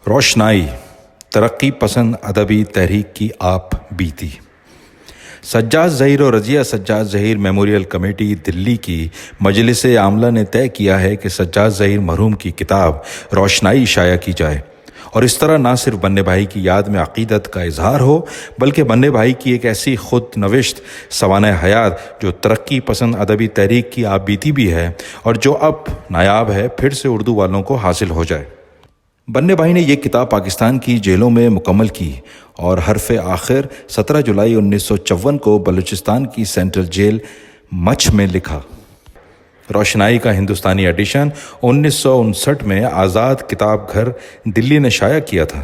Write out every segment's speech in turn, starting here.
روشنائی ترقی پسند ادبی تحریک کی آپ بیتی۔ سجاد ظہیر اور رضیہ سجاد ظہیر میموریل کمیٹی دلی کی مجلس عاملہ نے طے کیا ہے کہ سجاد ظہیر مرحوم کی کتاب روشنائی شائع کی جائے اور اس طرح نہ صرف بننے بھائی کی یاد میں عقیدت کا اظہار ہو بلکہ بننے بھائی کی ایک ایسی خود نوشت سوانح حیات جو ترقی پسند ادبی تحریک کی آپ بیتی بھی ہے اور جو اب نایاب ہے پھر سے اردو والوں کو حاصل ہو جائے۔ بننے بھائی نے یہ کتاب پاکستان کی جیلوں میں مکمل کی اور حرف آخر 17 جولائی 1954 کو بلوچستان کی سینٹرل جیل مچھ میں لکھا۔ روشنائی کا ہندوستانی ایڈیشن 1959 میں آزاد کتاب گھر دلی نے شائع کیا تھا۔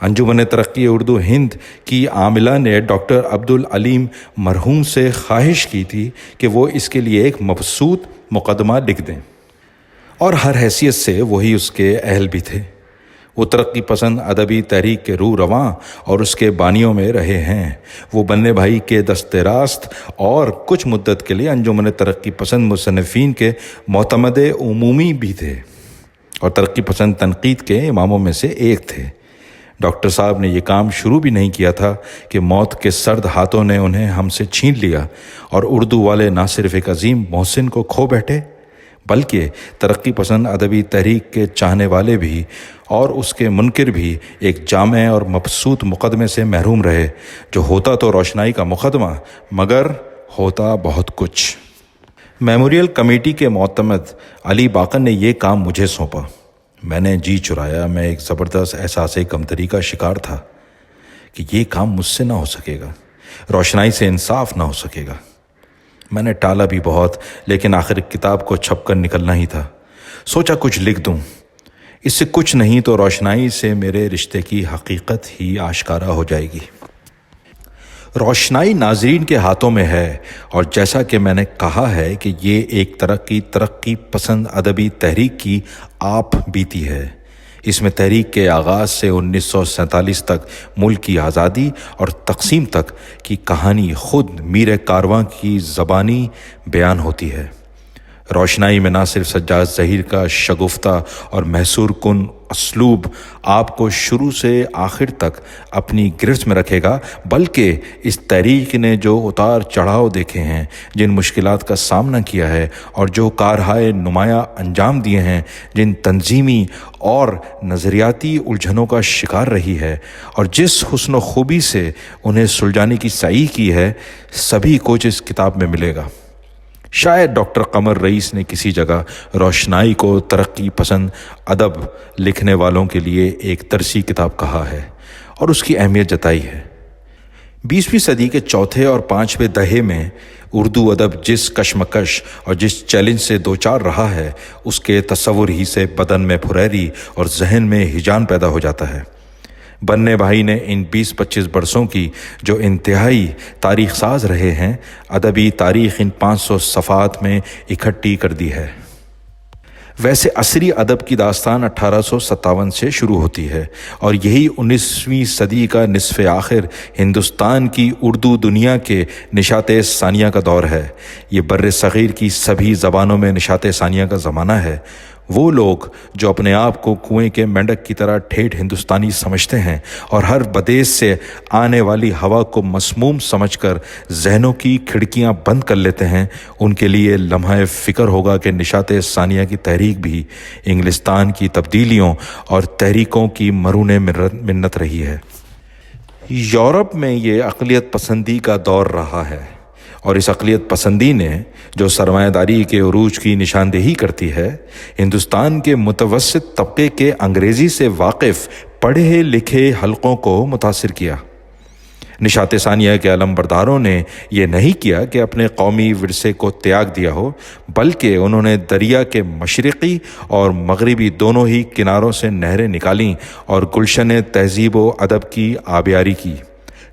انجمن ترقی اردو ہند کی عاملہ نے ڈاکٹر عبدالعلیم مرحوم سے خواہش کی تھی کہ وہ اس کے لیے ایک مبسوط مقدمہ لکھ دیں اور ہر حیثیت سے وہی اس کے اہل بھی تھے۔ وہ ترقی پسند ادبی تحریک کے روح رواں اور اس کے بانیوں میں رہے ہیں۔ وہ بننے بھائی کے دست راست اور کچھ مدت کے لیے انجمن ترقی پسند مصنفین کے معتمد عمومی بھی تھے اور ترقی پسند تنقید کے اماموں میں سے ایک تھے۔ ڈاکٹر صاحب نے یہ کام شروع بھی نہیں کیا تھا کہ موت کے سرد ہاتھوں نے انہیں ہم سے چھین لیا اور اردو والے نہ صرف ایک عظیم محسن کو کھو بیٹھے بلکہ ترقی پسند ادبی تحریک کے چاہنے والے بھی اور اس کے منکر بھی ایک جامع اور مبسوط مقدمے سے محروم رہے جو ہوتا تو روشنائی کا مقدمہ مگر ہوتا بہت کچھ۔ میموریل کمیٹی کے معتمد علی باقر نے یہ کام مجھے سونپا۔ میں نے جی چرایا۔ میں ایک زبردست احساس کمتری کا شکار تھا کہ یہ کام مجھ سے نہ ہو سکے گا، روشنائی سے انصاف نہ ہو سکے گا۔ میں نے ٹالا بھی بہت لیکن آخر کتاب کو چھپ کر نکلنا ہی تھا۔ سوچا کچھ لکھ دوں، اس سے کچھ نہیں تو روشنائی سے میرے رشتے کی حقیقت ہی آشکارا ہو جائے گی۔ روشنائی ناظرین کے ہاتھوں میں ہے اور جیسا کہ میں نے کہا ہے کہ یہ ایک ترقی پسند ادبی تحریک کی آپ بیتی ہے۔ اس میں تحریک کے آغاز سے 1947 تک ملک کی آزادی اور تقسیم تک کی کہانی خود میر کارواں کی زبانی بیان ہوتی ہے۔ روشنائی میں نہ صرف سجاد ظہیر کا شگفتہ اور محصور کن اسلوب آپ کو شروع سے آخر تک اپنی گرفت میں رکھے گا بلکہ اس تحریک نے جو اتار چڑھاؤ دیکھے ہیں، جن مشکلات کا سامنا کیا ہے اور جو کارہائے نمایاں انجام دیے ہیں، جن تنظیمی اور نظریاتی الجھنوں کا شکار رہی ہے اور جس حسن و خوبی سے انہیں سلجھانے کی سعی کی ہے، سبھی کچھ اس کتاب میں ملے گا۔ شاید ڈاکٹر قمر رئیس نے کسی جگہ روشنائی کو ترقی پسند ادب لکھنے والوں کے لیے ایک ترسی کتاب کہا ہے اور اس کی اہمیت جتائی ہے۔ 20ویں صدی کے چوتھے اور پانچویں دہے میں اردو ادب جس کشمکش اور جس چیلنج سے دوچار رہا ہے اس کے تصور ہی سے بدن میں پھریری اور ذہن میں ہیجان پیدا ہو جاتا ہے۔ بننے بھائی نے ان 20-25 برسوں کی جو انتہائی تاریخ ساز رہے ہیں، ادبی تاریخ ان 500 صفحات میں اکٹھی کر دی ہے۔ ویسے عصری ادب کی داستان 1857 سے شروع ہوتی ہے اور یہی 19ویں صدی کا نصف آخر ہندوستان کی اردو دنیا کے نشاط ثانیہ کا دور ہے۔ یہ بر صغیر کی سبھی زبانوں میں نشاط ثانیہ کا زمانہ ہے۔ وہ لوگ جو اپنے آپ کو کنویں کے مینڈک کی طرح ٹھیٹھ ہندوستانی سمجھتے ہیں اور ہر بدیس سے آنے والی ہوا کو مسموم سمجھ کر ذہنوں کی کھڑکیاں بند کر لیتے ہیں، ان کے لیے لمحہ فکر ہوگا کہ نشاط ثانیہ کی تحریک بھی انگلستان کی تبدیلیوں اور تحریکوں کی مرہون منت رہی ہے۔ یورپ میں یہ اقلیت پسندی کا دور رہا ہے اور اس اقلیت پسندی نے جو سرمایہ داری کے عروج کی نشاندہی کرتی ہے، ہندوستان کے متوسط طبقے کے انگریزی سے واقف پڑھے لکھے حلقوں کو متاثر کیا۔ نشاط ثانیہ کے علمبرداروں نے یہ نہیں کیا کہ اپنے قومی ورثے کو تیاگ دیا ہو بلکہ انہوں نے دریا کے مشرقی اور مغربی دونوں ہی کناروں سے نہریں نکالیں اور گلشن تہذیب و ادب کی آبیاری کی۔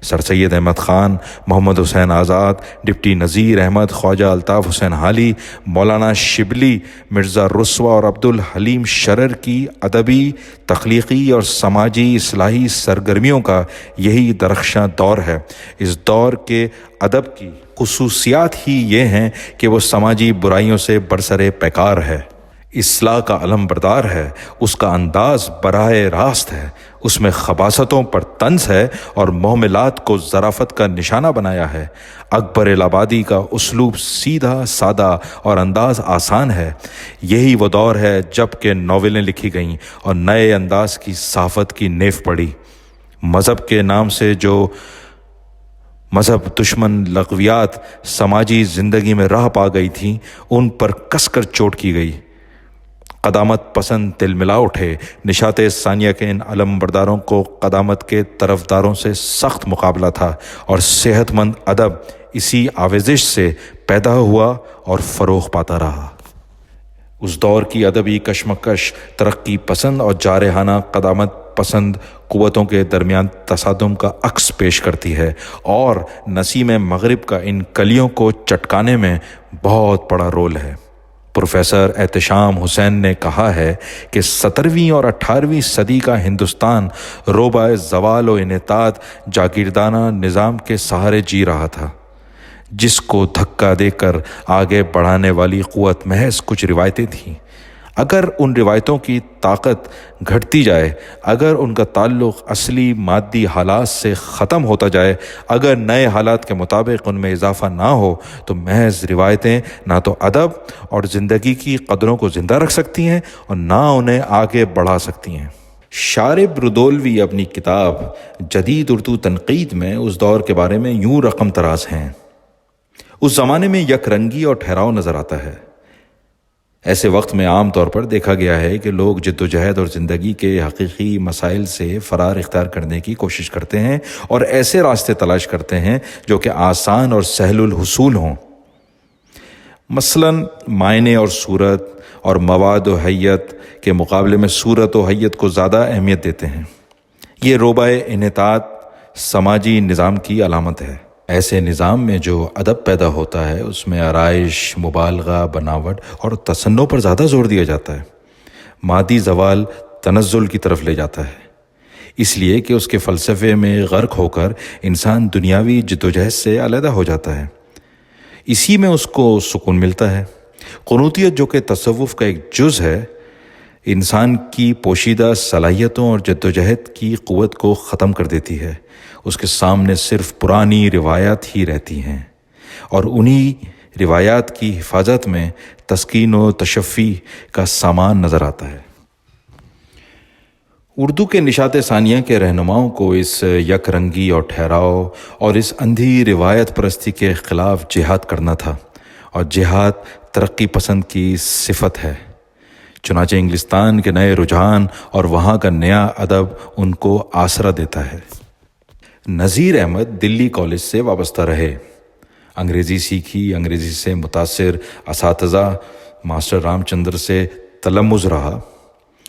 سر سید احمد خان، محمد حسین آزاد، ڈپٹی نذیر احمد، خواجہ الطاف حسین حالی، مولانا شبلی، مرزا رسوا اور عبدالحلیم شرر کی ادبی، تخلیقی اور سماجی اصلاحی سرگرمیوں کا یہی درخشاں دور ہے۔ اس دور کے ادب کی خصوصیات ہی یہ ہیں کہ وہ سماجی برائیوں سے برسر پیکار ہے۔ اصلاح کا علم بردار ہے، اس کا انداز براہ راست ہے، اس میں خباثتوں پر طنز ہے اور محملات کو ظرافت کا نشانہ بنایا ہے۔ اکبر الآبادی کا اسلوب سیدھا سادہ اور انداز آسان ہے۔ یہی وہ دور ہے جب کہ ناولیں لکھی گئیں اور نئے انداز کی صحافت کی نیو پڑی۔ مذہب کے نام سے جو مذہب دشمن لغویات سماجی زندگی میں راہ پا گئی تھیں، ان پر کس کر چوٹ کی گئی۔ قدامت پسند تل ملا اٹھے۔ نشاط ثانیہ کے ان علم برداروں کو قدامت کے طرفداروں سے سخت مقابلہ تھا، اور صحت مند ادب اسی آویزش سے پیدا ہوا اور فروغ پاتا رہا۔ اس دور کی ادبی کشمکش ترقی پسند اور جارحانہ قدامت پسند قوتوں کے درمیان تصادم کا عکس پیش کرتی ہے، اور نسیم مغرب کا ان کلیوں کو چٹکانے میں بہت بڑا رول ہے۔ پروفیسر احتشام حسین نے کہا ہے کہ 17ویں اور 18ویں صدی کا ہندوستان روبہ زوال و انحطاط جاگیردانہ نظام کے سہارے جی رہا تھا، جس کو دھکا دے کر آگے بڑھانے والی قوت محض کچھ روایتیں تھیں۔ اگر ان روایتوں کی طاقت گھٹتی جائے، اگر ان کا تعلق اصلی مادی حالات سے ختم ہوتا جائے، اگر نئے حالات کے مطابق ان میں اضافہ نہ ہو، تو محض روایتیں نہ تو ادب اور زندگی کی قدروں کو زندہ رکھ سکتی ہیں اور نہ انہیں آگے بڑھا سکتی ہیں۔ شارب رودولوی اپنی کتاب جدید اردو تنقید میں اس دور کے بارے میں یوں رقم تراز ہیں: اس زمانے میں یک رنگی اور ٹھہراؤ نظر آتا ہے۔ ایسے وقت میں عام طور پر دیکھا گیا ہے کہ لوگ جد و جہد اور زندگی کے حقیقی مسائل سے فرار اختیار کرنے کی کوشش کرتے ہیں اور ایسے راستے تلاش کرتے ہیں جو کہ آسان اور سہل الحصول ہوں۔ مثلاً معنی اور صورت اور مواد و حیت کے مقابلے میں صورت و حیت کو زیادہ اہمیت دیتے ہیں۔ یہ روبہ انحطاط سماجی نظام کی علامت ہے۔ ایسے نظام میں جو ادب پیدا ہوتا ہے، اس میں آرائش، مبالغہ، بناوٹ اور تصنع پر زیادہ زور دیا جاتا ہے۔ مادی زوال تنزل کی طرف لے جاتا ہے، اس لیے کہ اس کے فلسفے میں غرق ہو کر انسان دنیاوی جدوجہد سے علیحدہ ہو جاتا ہے۔ اسی میں اس کو سکون ملتا ہے۔ قنوتیت، جو کہ تصوف کا ایک جز ہے، انسان کی پوشیدہ صلاحیتوں اور جدوجہد کی قوت کو ختم کر دیتی ہے۔ اس کے سامنے صرف پرانی روایات ہی رہتی ہیں، اور انہی روایات کی حفاظت میں تسکین و تشفی کا سامان نظر آتا ہے۔ اردو کے نشاط ثانیہ کے رہنماؤں کو اس یک رنگی اور ٹھہراؤ اور اس اندھی روایت پرستی کے خلاف جہاد کرنا تھا، اور جہاد ترقی پسند کی صفت ہے۔ چنانچہ انگلستان کے نئے رجحان اور وہاں کا نیا ادب ان کو آسرا دیتا ہے۔ نذیر احمد دلی کالج سے وابستہ رہے، انگریزی سیکھی، انگریزی سے متاثر اساتذہ ماسٹر رام چندر سے تلمذ رہا۔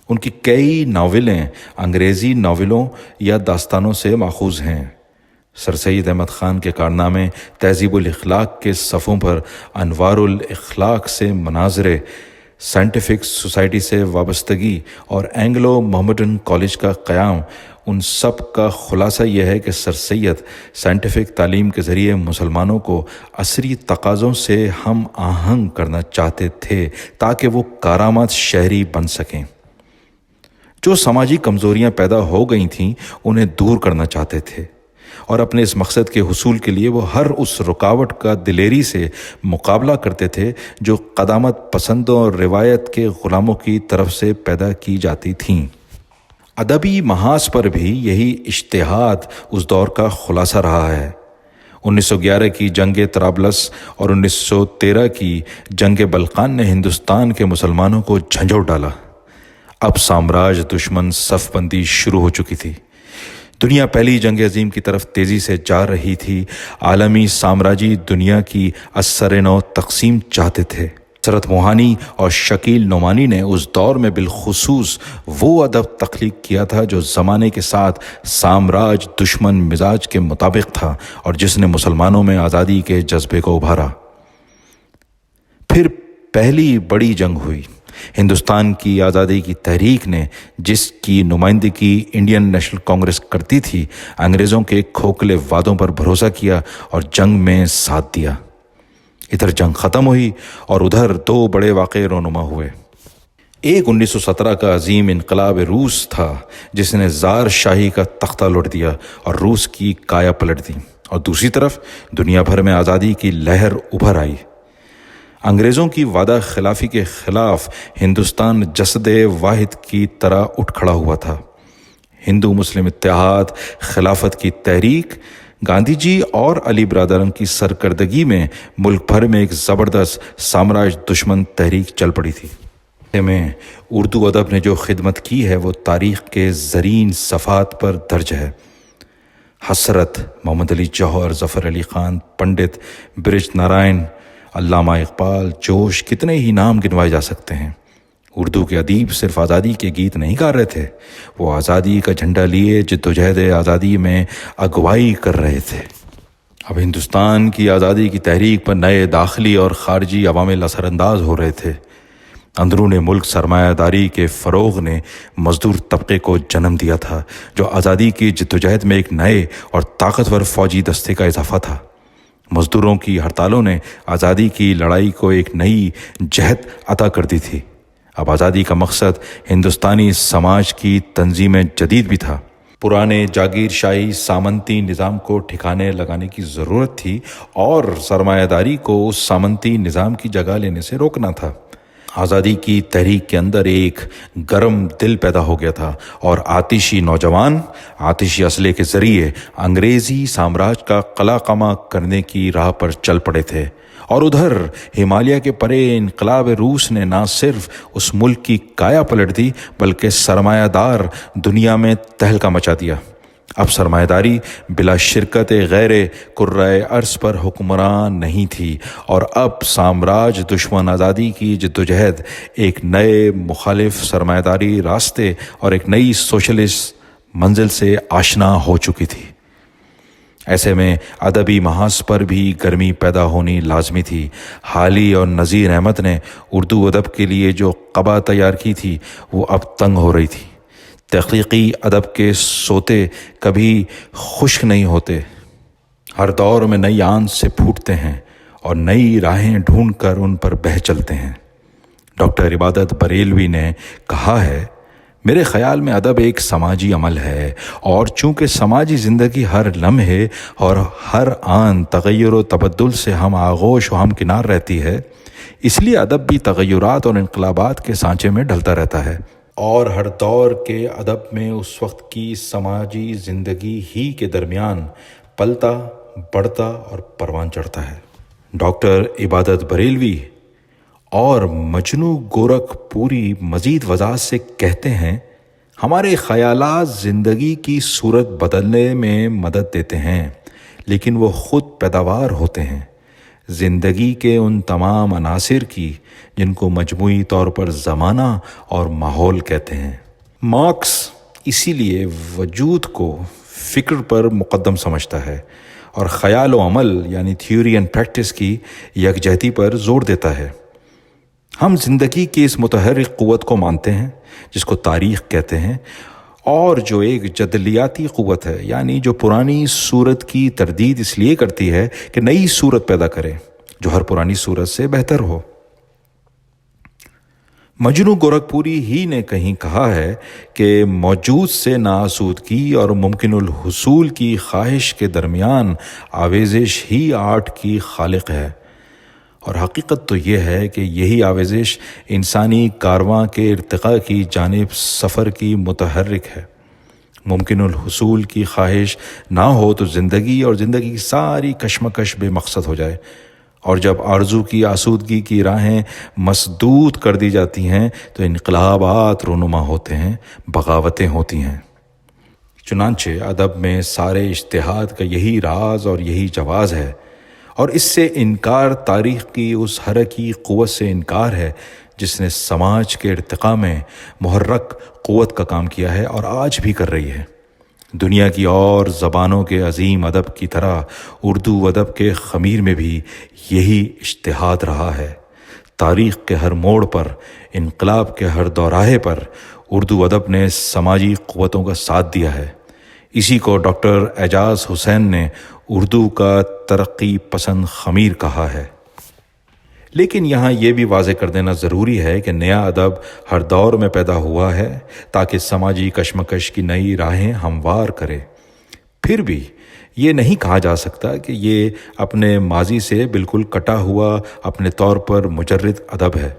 ان کی کئی ناولیں انگریزی ناولوں یا داستانوں سے ماخوذ ہیں۔ سر سید احمد خان کے کارنامے، تہذیب الاخلاق کے صفوں پر انوار الاخلاق سے مناظرے، سائنٹیفک سوسائٹی سے وابستگی اور اینگلو محمڈن کالج کا قیام، ان سب کا خلاصہ یہ ہے کہ سر سید سائنٹیفک تعلیم کے ذریعے مسلمانوں کو عصری تقاضوں سے ہم آہنگ کرنا چاہتے تھے تاکہ وہ کارآمد شہری بن سکیں۔ جو سماجی کمزوریاں پیدا ہو گئی تھیں انہیں دور کرنا چاہتے تھے، اور اپنے اس مقصد کے حصول کے لیے وہ ہر اس رکاوٹ کا دلیری سے مقابلہ کرتے تھے جو قدامت پسندوں اور روایت کے غلاموں کی طرف سے پیدا کی جاتی تھیں۔ ادبی محاذ پر بھی یہی اجتہاد اس دور کا خلاصہ رہا ہے۔ 1911 کی جنگ طرابلس اور 1913 کی جنگ بلقان نے ہندوستان کے مسلمانوں کو جھنجھوڑ ڈالا۔ اب سامراج دشمن صف بندی شروع ہو چکی تھی۔ دنیا پہلی جنگ عظیم کی طرف تیزی سے جا رہی تھی۔ عالمی سامراجی دنیا کی اثر نو تقسیم چاہتے تھے۔ حضرت موہانی اور شکیل نعمانی نے اس دور میں بالخصوص وہ ادب تخلیق کیا تھا جو زمانے کے ساتھ سامراج دشمن مزاج کے مطابق تھا اور جس نے مسلمانوں میں آزادی کے جذبے کو ابھارا۔ پھر پہلی بڑی جنگ ہوئی۔ ہندوستان کی آزادی کی تحریک نے، جس کی نمائندگی انڈین نیشنل کانگریس کرتی تھی، انگریزوں کے کھوکھلے وعدوں پر بھروسہ کیا اور جنگ میں ساتھ دیا۔ ادھر جنگ ختم ہوئی اور ادھر دو بڑے واقعے رونما ہوئے۔ ایک 1917 کا عظیم انقلاب روس تھا جس نے زار شاہی کا تختہ لوٹ دیا اور روس کی کایا پلٹ دی، اور دوسری طرف دنیا بھر میں آزادی کی لہر ابھر آئی۔ انگریزوں کی وعدہ خلافی کے خلاف ہندوستان جسد واحد کی طرح اٹھ کھڑا ہوا تھا۔ ہندو مسلم اتحاد، خلافت کی تحریک، گاندھی جی اور علی برادران کی سرکردگی میں ملک بھر میں ایک زبردست سامراج دشمن تحریک چل پڑی تھی۔ میں اردو ادب نے جو خدمت کی ہے وہ تاریخ کے زرین صفحات پر درج ہے۔ حسرت، محمد علی جوہر، ظفر علی خان، پنڈت برج نارائن، علامہ اقبال، جوش، کتنے ہی نام گنوائے جا سکتے ہیں۔ اردو کے ادیب صرف آزادی کے گیت نہیں گا رہے تھے، وہ آزادی کا جھنڈا لیے جدوجہد آزادی میں اگوائی کر رہے تھے۔ اب ہندوستان کی آزادی کی تحریک پر نئے داخلی اور خارجی عوامل اثر انداز ہو رہے تھے۔ اندرون ملک سرمایہ داری کے فروغ نے مزدور طبقے کو جنم دیا تھا، جو آزادی کی جدوجہد میں ایک نئے اور طاقتور فوجی دستے کا اضافہ تھا۔ مزدوروں کی ہڑتالوں نے آزادی کی لڑائی کو ایک نئی جہت عطا کر دی تھی۔ اب آزادی کا مقصد ہندوستانی سماج کی تنظیم جدید بھی تھا۔ پرانے جاگیر شاہی سامنتی نظام کو ٹھکانے لگانے کی ضرورت تھی اور سرمایہ داری کو اس سامنتی نظام کی جگہ لینے سے روکنا تھا۔ آزادی کی تحریک کے اندر ایک گرم دل پیدا ہو گیا تھا اور آتشی نوجوان آتشی اسلحے کے ذریعے انگریزی سامراج کا قلع قمع کرنے کی راہ پر چل پڑے تھے۔ اور ادھر ہمالیہ کے پرے انقلاب روس نے نہ صرف اس ملک کی کایا پلٹ دی بلکہ سرمایہ دار دنیا میں تہلکہ مچا دیا۔ اب سرمایہ داری بلا شرکت غیر کرۂ ارض پر حکمران نہیں تھی، اور اب سامراج دشمن آزادی کی جدوجہد ایک نئے مخالف سرمایہ داری راستے اور ایک نئی سوشلسٹ منزل سے آشنا ہو چکی تھی۔ ایسے میں ادبی محاذ پر بھی گرمی پیدا ہونی لازمی تھی۔ حالی اور نذیر احمد نے اردو ادب کے لیے جو قبا تیار کی تھی وہ اب تنگ ہو رہی تھی۔ تخلیقی ادب کے سوتے کبھی خشک نہیں ہوتے، ہر دور میں نئی آنچ سے پھوٹتے ہیں اور نئی راہیں ڈھونڈ کر ان پر بہہ چلتے ہیں۔ ڈاکٹر عبادت بریلوی نے کہا ہے، میرے خیال میں ادب ایک سماجی عمل ہے، اور چونکہ سماجی زندگی ہر لمحے اور ہر آن تغیر و تبدل سے ہم آغوش و ہم کنار رہتی ہے، اس لیے ادب بھی تغیرات اور انقلابات کے سانچے میں ڈھلتا رہتا ہے، اور ہر دور کے ادب میں اس وقت کی سماجی زندگی ہی کے درمیان پلتا، بڑھتا اور پروان چڑھتا ہے۔ ڈاکٹر عبادت بریلوی اور مجنو گورکھ پوری مزید وضاحت سے کہتے ہیں، ہمارے خیالات زندگی کی صورت بدلنے میں مدد دیتے ہیں، لیکن وہ خود پیداوار ہوتے ہیں زندگی کے ان تمام عناصر کی جن کو مجموعی طور پر زمانہ اور ماحول کہتے ہیں۔ مارکس اسی لیے وجود کو فکر پر مقدم سمجھتا ہے اور خیال و عمل یعنی تھیوری اینڈ پریکٹس کی یکجہتی پر زور دیتا ہے۔ ہم زندگی کی اس متحرک قوت کو مانتے ہیں جس کو تاریخ کہتے ہیں، اور جو ایک جدلیاتی قوت ہے، یعنی جو پرانی صورت کی تردید اس لیے کرتی ہے کہ نئی صورت پیدا کرے جو ہر پرانی صورت سے بہتر ہو۔ مجنو گورکھ پوری ہی نے کہیں کہا ہے کہ موجود سے ناآسودگی اور ممکن الحصول کی خواہش کے درمیان آویزش ہی آرٹ کی خالق ہے، اور حقیقت تو یہ ہے کہ یہی آویزش انسانی کارواں کے ارتقاء کی جانب سفر کی متحرک ہے۔ ممکن الحصول کی خواہش نہ ہو تو زندگی اور زندگی کی ساری کشمکش بے مقصد ہو جائے، اور جب آرزو کی آسودگی کی راہیں مسدود کر دی جاتی ہیں تو انقلابات رونما ہوتے ہیں، بغاوتیں ہوتی ہیں۔ چنانچہ ادب میں سارے اجتہاد کا یہی راز اور یہی جواز ہے، اور اس سے انکار تاریخ کی اس حرکی قوت سے انکار ہے جس نے سماج کے ارتقاء میں محرک قوت کا کام کیا ہے اور آج بھی کر رہی ہے۔ دنیا کی اور زبانوں کے عظیم ادب کی طرح اردو ادب کے خمیر میں بھی یہی اجتہاد رہا ہے۔ تاریخ کے ہر موڑ پر، انقلاب کے ہر دوراہے پر اردو ادب نے سماجی قوتوں کا ساتھ دیا ہے۔ اسی کو ڈاکٹر اعجاز حسین نے اردو کا ترقی پسند خمیر کہا ہے۔ لیکن یہاں یہ بھی واضح کر دینا ضروری ہے کہ نیا ادب ہر دور میں پیدا ہوا ہے تاکہ سماجی کشمکش کی نئی راہیں ہموار کرے۔ پھر بھی یہ نہیں کہا جا سکتا کہ یہ اپنے ماضی سے بالکل کٹا ہوا اپنے طور پر مجرد ادب ہے۔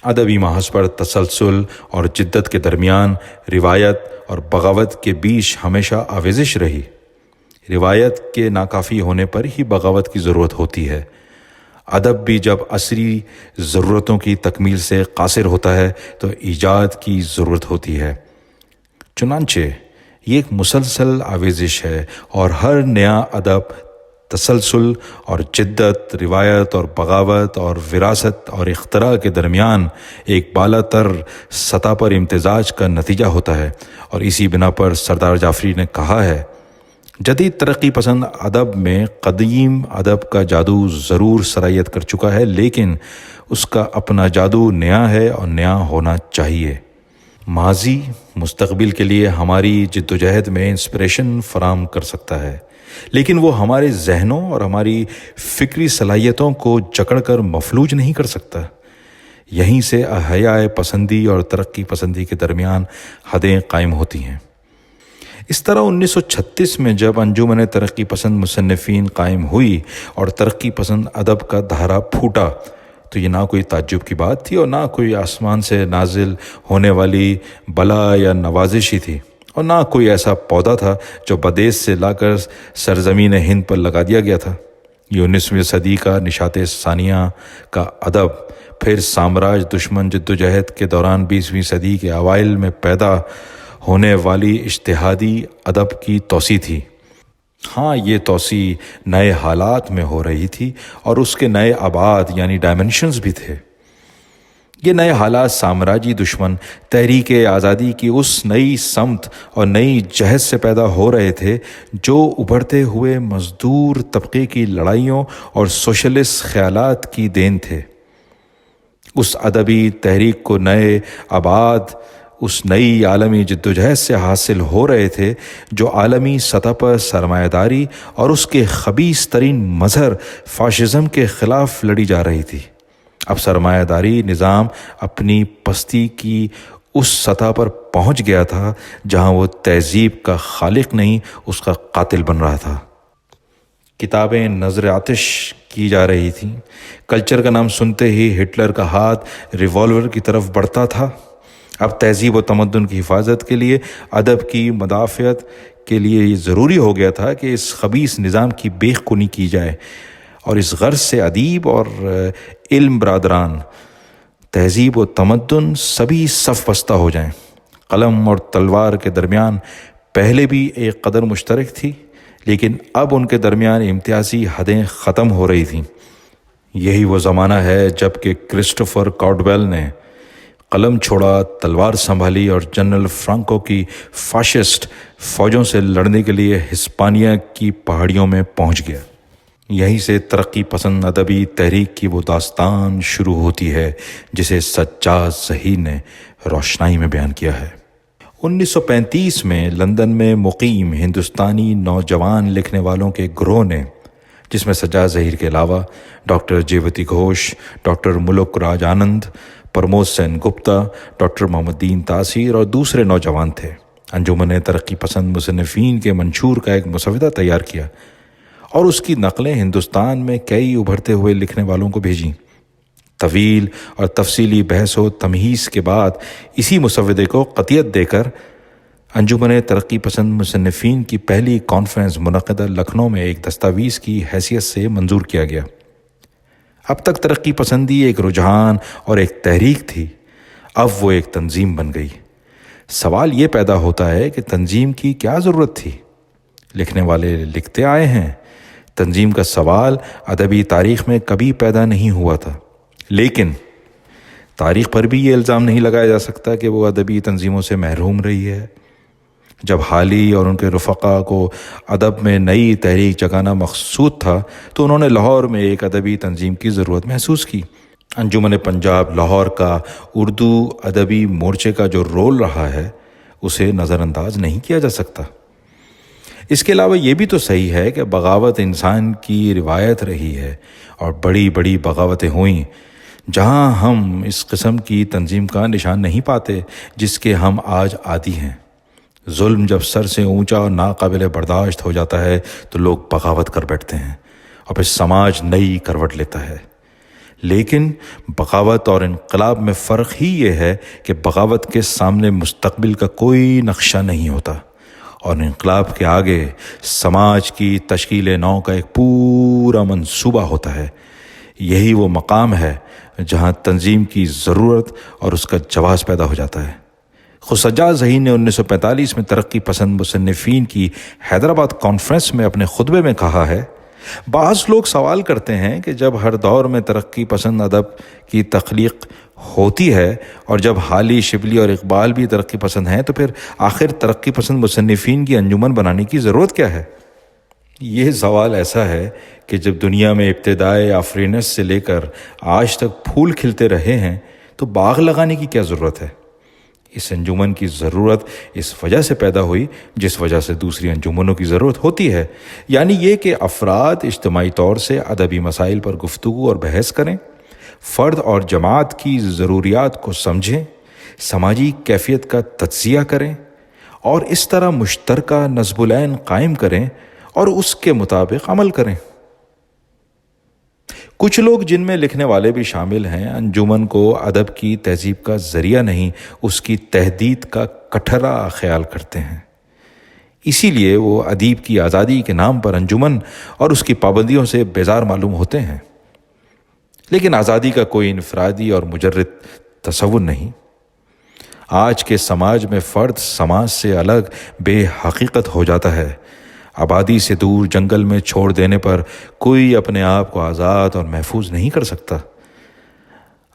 ادبی محاذ پر تسلسل اور جدت کے درمیان روایت اور بغاوت کے بیچ ہمیشہ آویزش رہی۔ روایت کے ناکافی ہونے پر ہی بغاوت کی ضرورت ہوتی ہے۔ ادب بھی جب عصری ضرورتوں کی تکمیل سے قاصر ہوتا ہے تو ایجاد کی ضرورت ہوتی ہے۔ چنانچہ یہ ایک مسلسل آویزش ہے اور ہر نیا ادب تسلسل اور جدت، روایت اور بغاوت اور وراثت اور اختراع کے درمیان ایک بالا تر سطح پر امتزاج کا نتیجہ ہوتا ہے، اور اسی بنا پر سردار جعفری نے کہا ہے، جدید ترقی پسند ادب میں قدیم ادب کا جادو ضرور سرایت کر چکا ہے، لیکن اس کا اپنا جادو نیا ہے اور نیا ہونا چاہیے۔ ماضی مستقبل کے لیے ہماری جدوجہد میں انسپریشن فراہم کر سکتا ہے، لیکن وہ ہمارے ذہنوں اور ہماری فکری صلاحیتوں کو جکڑ کر مفلوج نہیں کر سکتا۔ یہیں سے احیاء پسندی اور ترقی پسندی کے درمیان حدیں قائم ہوتی ہیں۔ اس طرح 1936 میں جب انجمن ترقی پسند مصنفین قائم ہوئی اور ترقی پسند ادب کا دھارا پھوٹا تو یہ نہ کوئی تعجب کی بات تھی اور نہ کوئی آسمان سے نازل ہونے والی بلا یا نوازش ہی تھی، اور نہ کوئی ایسا پودا تھا جو بدیس سے لا کر سرزمین ہند پر لگا دیا گیا تھا۔ یہ 19ویں صدی کا نشاط ثانیہ کا ادب پھر سامراج دشمن جدوجہد کے دوران 20ویں صدی کے اوائل میں پیدا ہونے والی اجتہادی ادب کی توسیع تھی۔ ہاں، یہ توسیع نئے حالات میں ہو رہی تھی اور اس کے نئے ابعاد یعنی ڈائمنشنز بھی تھے۔ یہ نئے حالات سامراجی دشمن تحریک آزادی کی اس نئی سمت اور نئی جہد سے پیدا ہو رہے تھے جو ابھرتے ہوئے مزدور طبقے کی لڑائیوں اور سوشلسٹ خیالات کی دین تھے۔ اس ادبی تحریک کو نئے ابعاد اس نئی عالمی جدوجہد سے حاصل ہو رہے تھے جو عالمی سطح پر سرمایہ داری اور اس کے خبیث ترین مظہر فاشزم کے خلاف لڑی جا رہی تھی۔ اب سرمایہ داری نظام اپنی پستی کی اس سطح پر پہنچ گیا تھا جہاں وہ تہذیب کا خالق نہیں، اس کا قاتل بن رہا تھا۔ کتابیں نظر آتش کی جا رہی تھیں۔ کلچر کا نام سنتے ہی ہٹلر کا ہاتھ ریوالور کی طرف بڑھتا تھا۔ اب تہذیب و تمدن کی حفاظت کے لیے، ادب کی مدافعت کے لیے یہ ضروری ہو گیا تھا کہ اس خبیث نظام کی بیخ کنی کی جائے، اور اس غرض سے ادیب اور علم برادران، تہذیب و تمدن سبھی صف بستہ ہو جائیں۔ قلم اور تلوار کے درمیان پہلے بھی ایک قدر مشترک تھی، لیکن اب ان کے درمیان امتیازی حدیں ختم ہو رہی تھیں۔ یہی وہ زمانہ ہے جب کہ کرسٹوفر کارڈویل نے قلم چھوڑا، تلوار سنبھالی اور جنرل فرانکو کی فاشسٹ فوجوں سے لڑنے کے لیے ہسپانیہ کی پہاڑیوں میں پہنچ گیا۔ یہیں سے ترقی پسند ادبی تحریک کی وہ داستان شروع ہوتی ہے جسے سجاد ظہیر نے روشنائی میں بیان کیا ہے۔ 1935 میں لندن میں مقیم ہندوستانی نوجوان لکھنے والوں کے گروہ نے، جس میں سجاد ظہیر کے علاوہ ڈاکٹر جیوتی گھوش، ڈاکٹر ملک راج آنند، پرمود سین گپتا، ڈاکٹر محمد دین تاثیر اور دوسرے نوجوان تھے، انجمن ترقی پسند مصنفین کے منشور کا ایک مسودہ تیار کیا اور اس کی نقلیں ہندوستان میں کئی ابھرتے ہوئے لکھنے والوں کو بھیجیں۔ طویل اور تفصیلی بحث و تمہیز کے بعد اسی مسودے کو قطعیت دے کر انجمن ترقی پسند مصنفین کی پہلی کانفرنس منعقدہ لکھنؤ میں ایک دستاویز کی حیثیت سے منظور کیا گیا۔ اب تک ترقی پسندی ایک رجحان اور ایک تحریک تھی، اب وہ ایک تنظیم بن گئی۔ سوال یہ پیدا ہوتا ہے کہ تنظیم کی کیا ضرورت تھی؟ لکھنے والے لکھتے آئے ہیں، تنظیم کا سوال ادبی تاریخ میں کبھی پیدا نہیں ہوا تھا، لیکن تاریخ پر بھی یہ الزام نہیں لگایا جا سکتا کہ وہ ادبی تنظیموں سے محروم رہی ہے۔ جب حالی اور ان کے رفقا کو ادب میں نئی تحریک جگانا مقصود تھا تو انہوں نے لاہور میں ایک ادبی تنظیم کی ضرورت محسوس کی۔ انجمن پنجاب لاہور کا اردو ادبی مورچے کا جو رول رہا ہے اسے نظر انداز نہیں کیا جا سکتا۔ اس کے علاوہ یہ بھی تو صحیح ہے کہ بغاوت انسان کی روایت رہی ہے اور بڑی بڑی بغاوتیں ہوئیں جہاں ہم اس قسم کی تنظیم کا نشان نہیں پاتے جس کے ہم آج عادی ہیں۔ ظلم جب سر سے اونچا اور ناقابل برداشت ہو جاتا ہے تو لوگ بغاوت کر بیٹھتے ہیں اور پھر سماج نئی کروٹ لیتا ہے۔ لیکن بغاوت اور انقلاب میں فرق ہی یہ ہے کہ بغاوت کے سامنے مستقبل کا کوئی نقشہ نہیں ہوتا اور انقلاب کے آگے سماج کی تشکیل نو کا ایک پورا منصوبہ ہوتا ہے۔ یہی وہ مقام ہے جہاں تنظیم کی ضرورت اور اس کا جواز پیدا ہو جاتا ہے۔ خود سجاد ذہین نے 1945 میں ترقی پسند مصنفین کی حیدرآباد کانفرنس میں اپنے خطبے میں کہا ہے، بعض لوگ سوال کرتے ہیں کہ جب ہر دور میں ترقی پسند ادب کی تخلیق ہوتی ہے اور جب حالی شبلی اور اقبال بھی ترقی پسند ہیں تو پھر آخر ترقی پسند مصنفین کی انجمن بنانے کی ضرورت کیا ہے؟ یہ سوال ایسا ہے کہ جب دنیا میں ابتدائے آفرینش سے لے کر آج تک پھول کھلتے رہے ہیں تو باغ لگانے کی کیا ضرورت ہے؟ اس انجمن کی ضرورت اس وجہ سے پیدا ہوئی جس وجہ سے دوسری انجمنوں کی ضرورت ہوتی ہے، یعنی یہ کہ افراد اجتماعی طور سے ادبی مسائل پر گفتگو اور بحث کریں، فرد اور جماعت کی ضروریات کو سمجھیں، سماجی کیفیت کا تجزیہ کریں اور اس طرح مشترکہ نصب العین قائم کریں اور اس کے مطابق عمل کریں۔ کچھ لوگ جن میں لکھنے والے بھی شامل ہیں انجمن کو ادب کی تہذیب کا ذریعہ نہیں اس کی تحدید کا کٹھرا خیال کرتے ہیں، اسی لیے وہ ادیب کی آزادی کے نام پر انجمن اور اس کی پابندیوں سے بیزار معلوم ہوتے ہیں۔ لیکن آزادی کا کوئی انفرادی اور مجرد تصور نہیں۔ آج کے سماج میں فرد سماج سے الگ بے حقیقت ہو جاتا ہے۔ آبادی سے دور جنگل میں چھوڑ دینے پر کوئی اپنے آپ کو آزاد اور محفوظ نہیں کر سکتا۔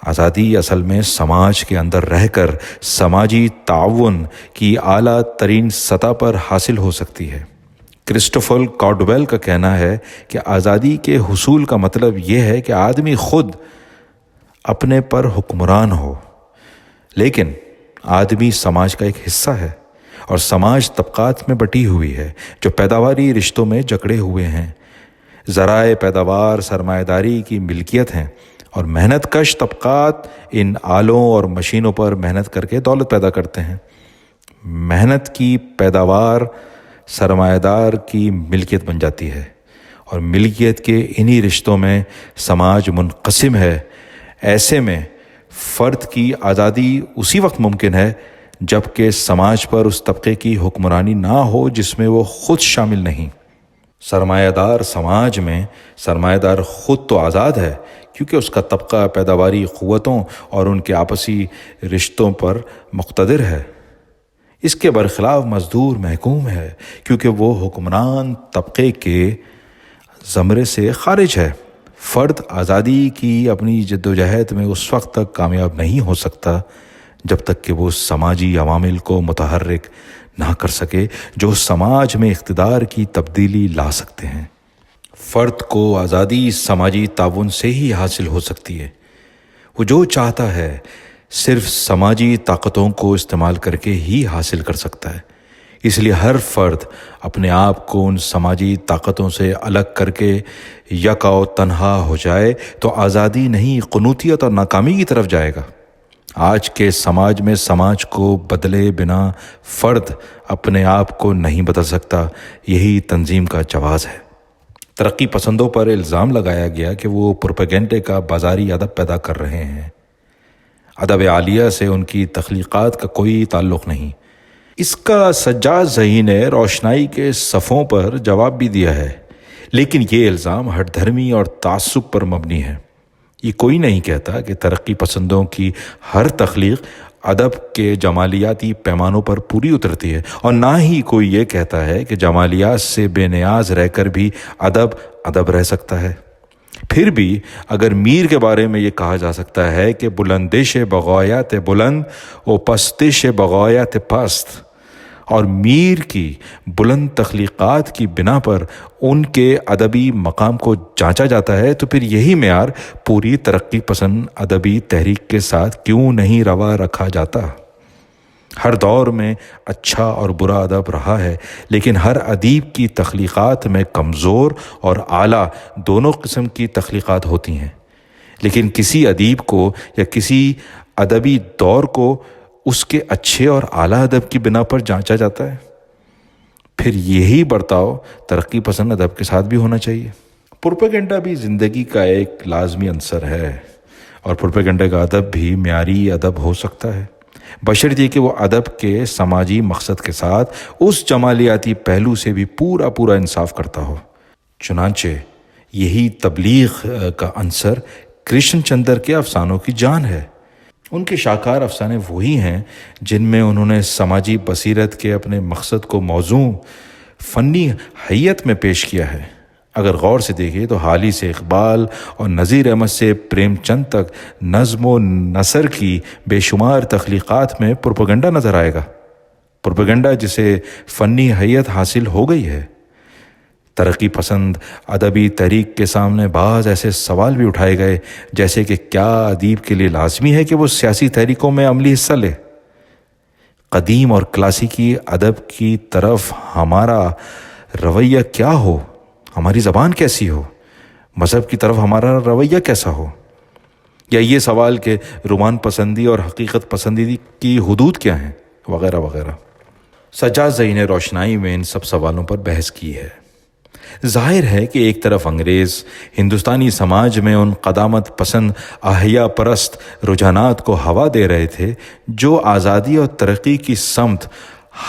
آزادی اصل میں سماج کے اندر رہ کر سماجی تعاون کی اعلیٰ ترین سطح پر حاصل ہو سکتی ہے۔ کرسٹوفر کارڈویل کا کہنا ہے کہ آزادی کے حصول کا مطلب یہ ہے کہ آدمی خود اپنے پر حکمران ہو، لیکن آدمی سماج کا ایک حصہ ہے اور سماج طبقات میں بٹی ہوئی ہے جو پیداواری رشتوں میں جکڑے ہوئے ہیں۔ ذرائع پیداوار سرمایہ داری کی ملکیت ہیں اور محنت کش طبقات ان آلوں اور مشینوں پر محنت کر کے دولت پیدا کرتے ہیں۔ محنت کی پیداوار سرمایہ دار کی ملکیت بن جاتی ہے اور ملکیت کے انہی رشتوں میں سماج منقسم ہے۔ ایسے میں فرد کی آزادی اسی وقت ممکن ہے جبکہ سماج پر اس طبقے کی حکمرانی نہ ہو جس میں وہ خود شامل نہیں۔ سرمایہ دار سماج میں سرمایہ دار خود تو آزاد ہے کیونکہ اس کا طبقہ پیداواری قوتوں اور ان کے آپسی رشتوں پر مقتدر ہے۔ اس کے برخلاف مزدور محکوم ہے کیونکہ وہ حکمران طبقے کے زمرے سے خارج ہے۔ فرد آزادی کی اپنی جدوجہد میں اس وقت تک کامیاب نہیں ہو سکتا جب تک کہ وہ سماجی عوامل کو متحرک نہ کر سکے جو سماج میں اقتدار کی تبدیلی لا سکتے ہیں۔ فرد کو آزادی سماجی تعاون سے ہی حاصل ہو سکتی ہے۔ وہ جو چاہتا ہے صرف سماجی طاقتوں کو استعمال کر کے ہی حاصل کر سکتا ہے۔ اس لیے ہر فرد اپنے آپ کو ان سماجی طاقتوں سے الگ کر کے یکا و تنہا ہو جائے تو آزادی نہیں قنوطیت اور ناکامی کی طرف جائے گا۔ آج کے سماج میں سماج کو بدلے بنا فرد اپنے آپ کو نہیں بدل سکتا، یہی تنظیم کا جواز ہے۔ ترقی پسندوں پر الزام لگایا گیا کہ وہ پروپیگنڈے کا بازاری ادب پیدا کر رہے ہیں۔ ادب عالیہ سے ان کی تخلیقات کا کوئی تعلق نہیں۔ اس کا سجاد ذہین نے روشنائی کے صفوں پر جواب بھی دیا ہے، لیکن یہ الزام ہٹ دھرمی اور تعصب پر مبنی ہے۔ یہ کوئی نہیں کہتا کہ ترقی پسندوں کی ہر تخلیق ادب کے جمالیاتی پیمانوں پر پوری اترتی ہے، اور نہ ہی کوئی یہ کہتا ہے کہ جمالیات سے بے نیاز رہ کر بھی ادب رہ سکتا ہے۔ پھر بھی اگر میر کے بارے میں یہ کہا جا سکتا ہے کہ بلندش بغایت بلند و پستش بغایت پست، اور میر کی بلند تخلیقات کی بنا پر ان کے ادبی مقام کو جانچا جاتا ہے، تو پھر یہی معیار پوری ترقی پسند ادبی تحریک کے ساتھ کیوں نہیں روا رکھا جاتا؟ ہر دور میں اچھا اور برا ادب رہا ہے، لیکن ہر ادیب کی تخلیقات میں کمزور اور اعلیٰ دونوں قسم کی تخلیقات ہوتی ہیں، لیکن کسی ادیب کو یا کسی ادبی دور کو اس کے اچھے اور اعلیٰ ادب کی بنا پر جانچا جاتا ہے۔ پھر یہی برتاؤ ترقی پسند ادب کے ساتھ بھی ہونا چاہیے۔ پروپیگنڈا بھی زندگی کا ایک لازمی عنصر ہے، اور پروپیگنڈا کا ادب بھی معیاری ادب ہو سکتا ہے، بشرطیہ کہ وہ ادب کے سماجی مقصد کے ساتھ اس جمالیاتی پہلو سے بھی پورا انصاف کرتا ہو۔ چنانچہ یہی تبلیغ کا عنصر کرشن چندر کے افسانوں کی جان ہے۔ ان کے شاہکار افسانے وہی ہیں جن میں انہوں نے سماجی بصیرت کے اپنے مقصد کو موزوں فنی حیت میں پیش کیا ہے۔ اگر غور سے دیکھیں تو حالی سے اقبال اور نذیر احمد سے پریم چند تک نظم و نثر کی بے شمار تخلیقات میں پروپیگنڈا نظر آئے گا، پروپیگنڈا جسے فنی حیت حاصل ہو گئی ہے۔ ترقی پسند ادبی تحریک کے سامنے بعض ایسے سوال بھی اٹھائے گئے، جیسے کہ کیا ادیب کے لیے لازمی ہے کہ وہ سیاسی تحریکوں میں عملی حصہ لے؟ قدیم اور کلاسیکی ادب کی طرف ہمارا رویہ کیا ہو؟ ہماری زبان کیسی ہو؟ مذہب کی طرف ہمارا رویہ کیسا ہو؟ یا یہ سوال کہ رومان پسندی اور حقیقت پسندی کی حدود کیا ہیں، وغیرہ وغیرہ۔ سجاد زئی نے روشنائی میں ان سب سوالوں پر بحث کی ہے۔ ظاہر ہے کہ ایک طرف انگریز ہندوستانی سماج میں ان قدامت پسند احیا پرست رجحانات کو ہوا دے رہے تھے جو آزادی اور ترقی کی سمت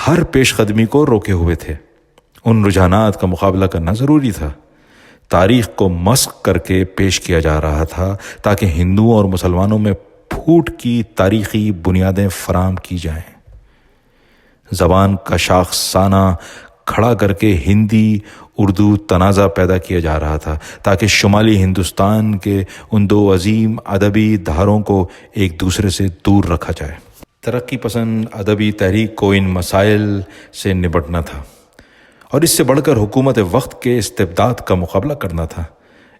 ہر پیش قدمی کو روکے ہوئے تھے۔ ان رجحانات کا مقابلہ کرنا ضروری تھا۔ تاریخ کو مسخ کر کے پیش کیا جا رہا تھا تاکہ ہندوؤں اور مسلمانوں میں پھوٹ کی تاریخی بنیادیں فراہم کی جائیں۔ زبان کا شاخسانہ کھڑا کر کے ہندی اردو تنازع پیدا کیا جا رہا تھا تاکہ شمالی ہندوستان کے ان دو عظیم ادبی دھاروں کو ایک دوسرے سے دور رکھا جائے۔ ترقی پسند ادبی تحریک کو ان مسائل سے نمٹنا تھا، اور اس سے بڑھ کر حکومت وقت کے استبداد کا مقابلہ کرنا تھا۔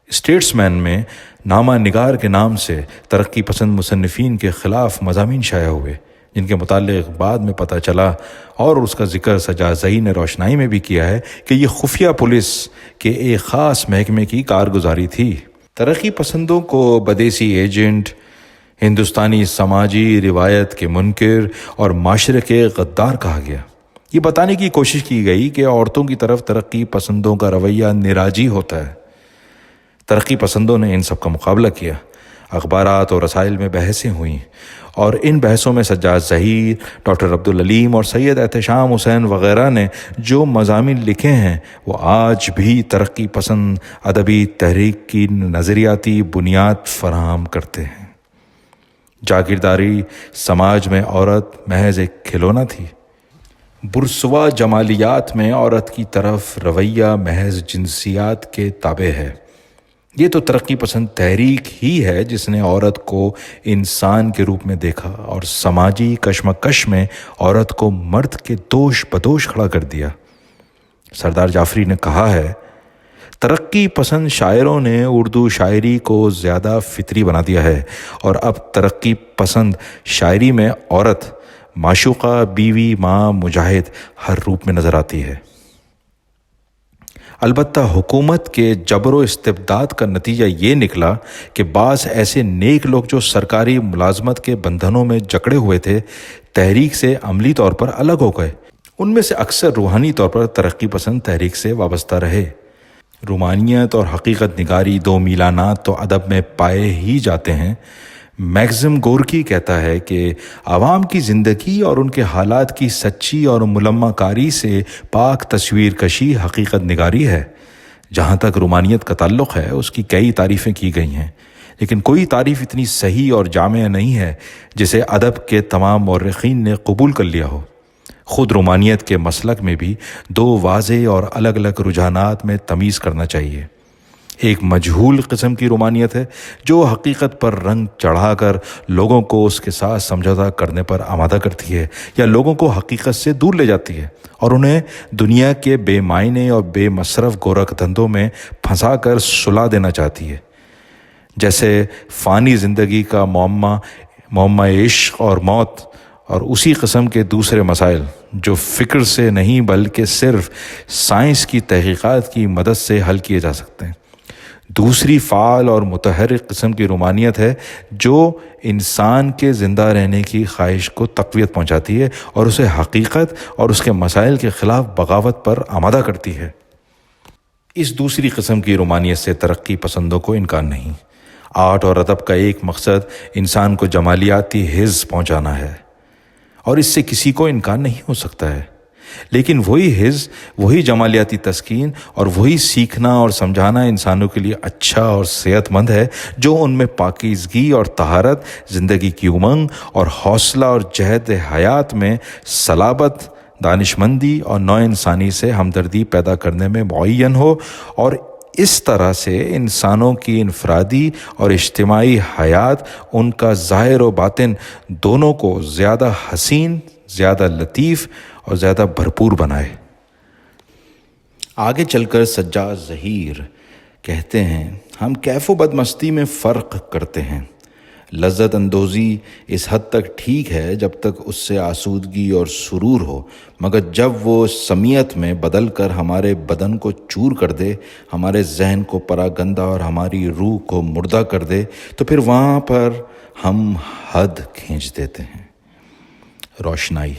اسٹیٹس مین میں نامہ نگار کے نام سے ترقی پسند مصنفین کے خلاف مضامین شائع ہوئے، جن کے متعلق بعد میں پتہ چلا، اور اس کا ذکر سجاد زئی نے روشنائی میں بھی کیا ہے، کہ یہ خفیہ پولیس کے ایک خاص محکمے کی کارگزاری تھی۔ ترقی پسندوں کو بدیسی ایجنٹ، ہندوستانی سماجی روایت کے منکر اور معاشرے کے غدار کہا گیا۔ یہ بتانے کی کوشش کی گئی کہ عورتوں کی طرف ترقی پسندوں کا رویہ نراجی ہوتا ہے۔ ترقی پسندوں نے ان سب کا مقابلہ کیا، اخبارات اور رسائل میں بحثیں ہوئیں، اور ان بحثوں میں سجاد ظہیر، ڈاکٹر عبدالعلیم اور سید احتشام حسین وغیرہ نے جو مضامین لکھے ہیں وہ آج بھی ترقی پسند ادبی تحریک کی نظریاتی بنیاد فراہم کرتے ہیں۔ جاگیرداری سماج میں عورت محض ایک کھلونا تھی، برسوا جمالیات میں عورت کی طرف رویہ محض جنسیات کے تابع ہے۔ یہ تو ترقی پسند تحریک ہی ہے جس نے عورت کو انسان کے روپ میں دیکھا اور سماجی کشمکش میں عورت کو مرد کے دوش بدوش کھڑا کر دیا۔ سردار جعفری نے کہا ہے، ترقی پسند شاعروں نے اردو شاعری کو زیادہ فطری بنا دیا ہے، اور اب ترقی پسند شاعری میں عورت معشوقہ، بیوی، ماں، مجاہد ہر روپ میں نظر آتی ہے۔ البتہ حکومت کے جبر و استبداد کا نتیجہ یہ نکلا کہ بعض ایسے نیک لوگ جو سرکاری ملازمت کے بندھنوں میں جکڑے ہوئے تھے، تحریک سے عملی طور پر الگ ہو گئے۔ ان میں سے اکثر روحانی طور پر ترقی پسند تحریک سے وابستہ رہے۔ رومانیت اور حقیقت نگاری دو میلانات تو ادب میں پائے ہی جاتے ہیں۔ میگزم گورکی کہتا ہے کہ عوام کی زندگی اور ان کے حالات کی سچی اور ملمہ کاری سے پاک تصویر کشی حقیقت نگاری ہے۔ جہاں تک رومانیت کا تعلق ہے، اس کی کئی تعریفیں کی گئی ہیں، لیکن کوئی تعریف اتنی صحیح اور جامع نہیں ہے جسے ادب کے تمام مورخین نے قبول کر لیا ہو۔ خود رومانیت کے مسلک میں بھی دو واضح اور الگ الگ رجحانات میں تمیز کرنا چاہیے۔ ایک مجہول قسم کی رومانیت ہے جو حقیقت پر رنگ چڑھا کر لوگوں کو اس کے ساتھ سمجھوتہ کرنے پر آمادہ کرتی ہے، یا لوگوں کو حقیقت سے دور لے جاتی ہے اور انہیں دنیا کے بے معنی اور بے مصرف گورکھ دھندوں میں پھنسا کر سلا دینا چاہتی ہے۔ جیسے فانی زندگی کا معمہ عشق اور موت اور اسی قسم کے دوسرے مسائل جو فکر سے نہیں بلکہ صرف سائنس کی تحقیقات کی مدد سے حل کیے جا سکتے ہیں۔ دوسری فعال اور متحرک قسم کی رومانیت ہے جو انسان کے زندہ رہنے کی خواہش کو تقویت پہنچاتی ہے اور اسے حقیقت اور اس کے مسائل کے خلاف بغاوت پر آمادہ کرتی ہے۔ اس دوسری قسم کی رومانیت سے ترقی پسندوں کو انکار نہیں۔ آرٹ اور ادب کا ایک مقصد انسان کو جمالیاتی حظ پہنچانا ہے اور اس سے کسی کو انکار نہیں ہو سکتا ہے، لیکن وہی حظ، وہی جمالیاتی تسکین اور وہی سیکھنا اور سمجھانا انسانوں کے لیے اچھا اور صحت مند ہے جو ان میں پاکیزگی اور طہارت، زندگی کی امنگ اور حوصلہ اور جہد حیات میں صلابت، دانش مندی اور نوع انسانی سے ہمدردی پیدا کرنے میں معین ہو، اور اس طرح سے انسانوں کی انفرادی اور اجتماعی حیات ان کا ظاہر و باطن دونوں کو زیادہ حسین، زیادہ لطیف اور زیادہ بھرپور بنائے۔ آگے چل کر سجاد ظہیر کہتے ہیں، ہم کیف و بدمستی میں فرق کرتے ہیں۔ لذت اندوزی اس حد تک ٹھیک ہے جب تک اس سے آسودگی اور سرور ہو، مگر جب وہ سمیت میں بدل کر ہمارے بدن کو چور کر دے، ہمارے ذہن کو پراگندہ اور ہماری روح کو مردہ کر دے، تو پھر وہاں پر ہم حد کھینچ دیتے ہیں۔ روشنائی۔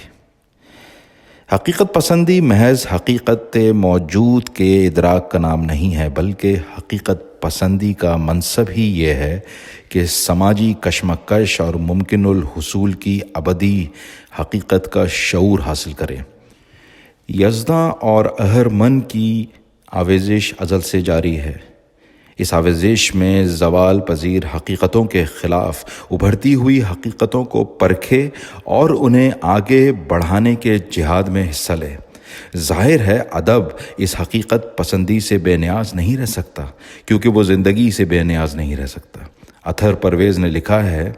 حقیقت پسندی محض حقیقت موجود کے ادراک کا نام نہیں ہے، بلکہ حقیقت پسندی کا منصب ہی یہ ہے کہ سماجی کشمکش اور ممکن الحصول کی ابدی حقیقت کا شعور حاصل کرے۔ یزداں اور اہرمن کی آویزش ازل سے جاری ہے۔ اس آویزش میں زوال پذیر حقیقتوں کے خلاف ابھرتی ہوئی حقیقتوں کو پرکھے اور انہیں آگے بڑھانے کے جہاد میں حصہ لے۔ ظاہر ہے ادب اس حقیقت پسندی سے بے نیاز نہیں رہ سکتا، کیونکہ وہ زندگی سے بے نیاز نہیں رہ سکتا۔ اطہر پرویز نے لکھا ہے،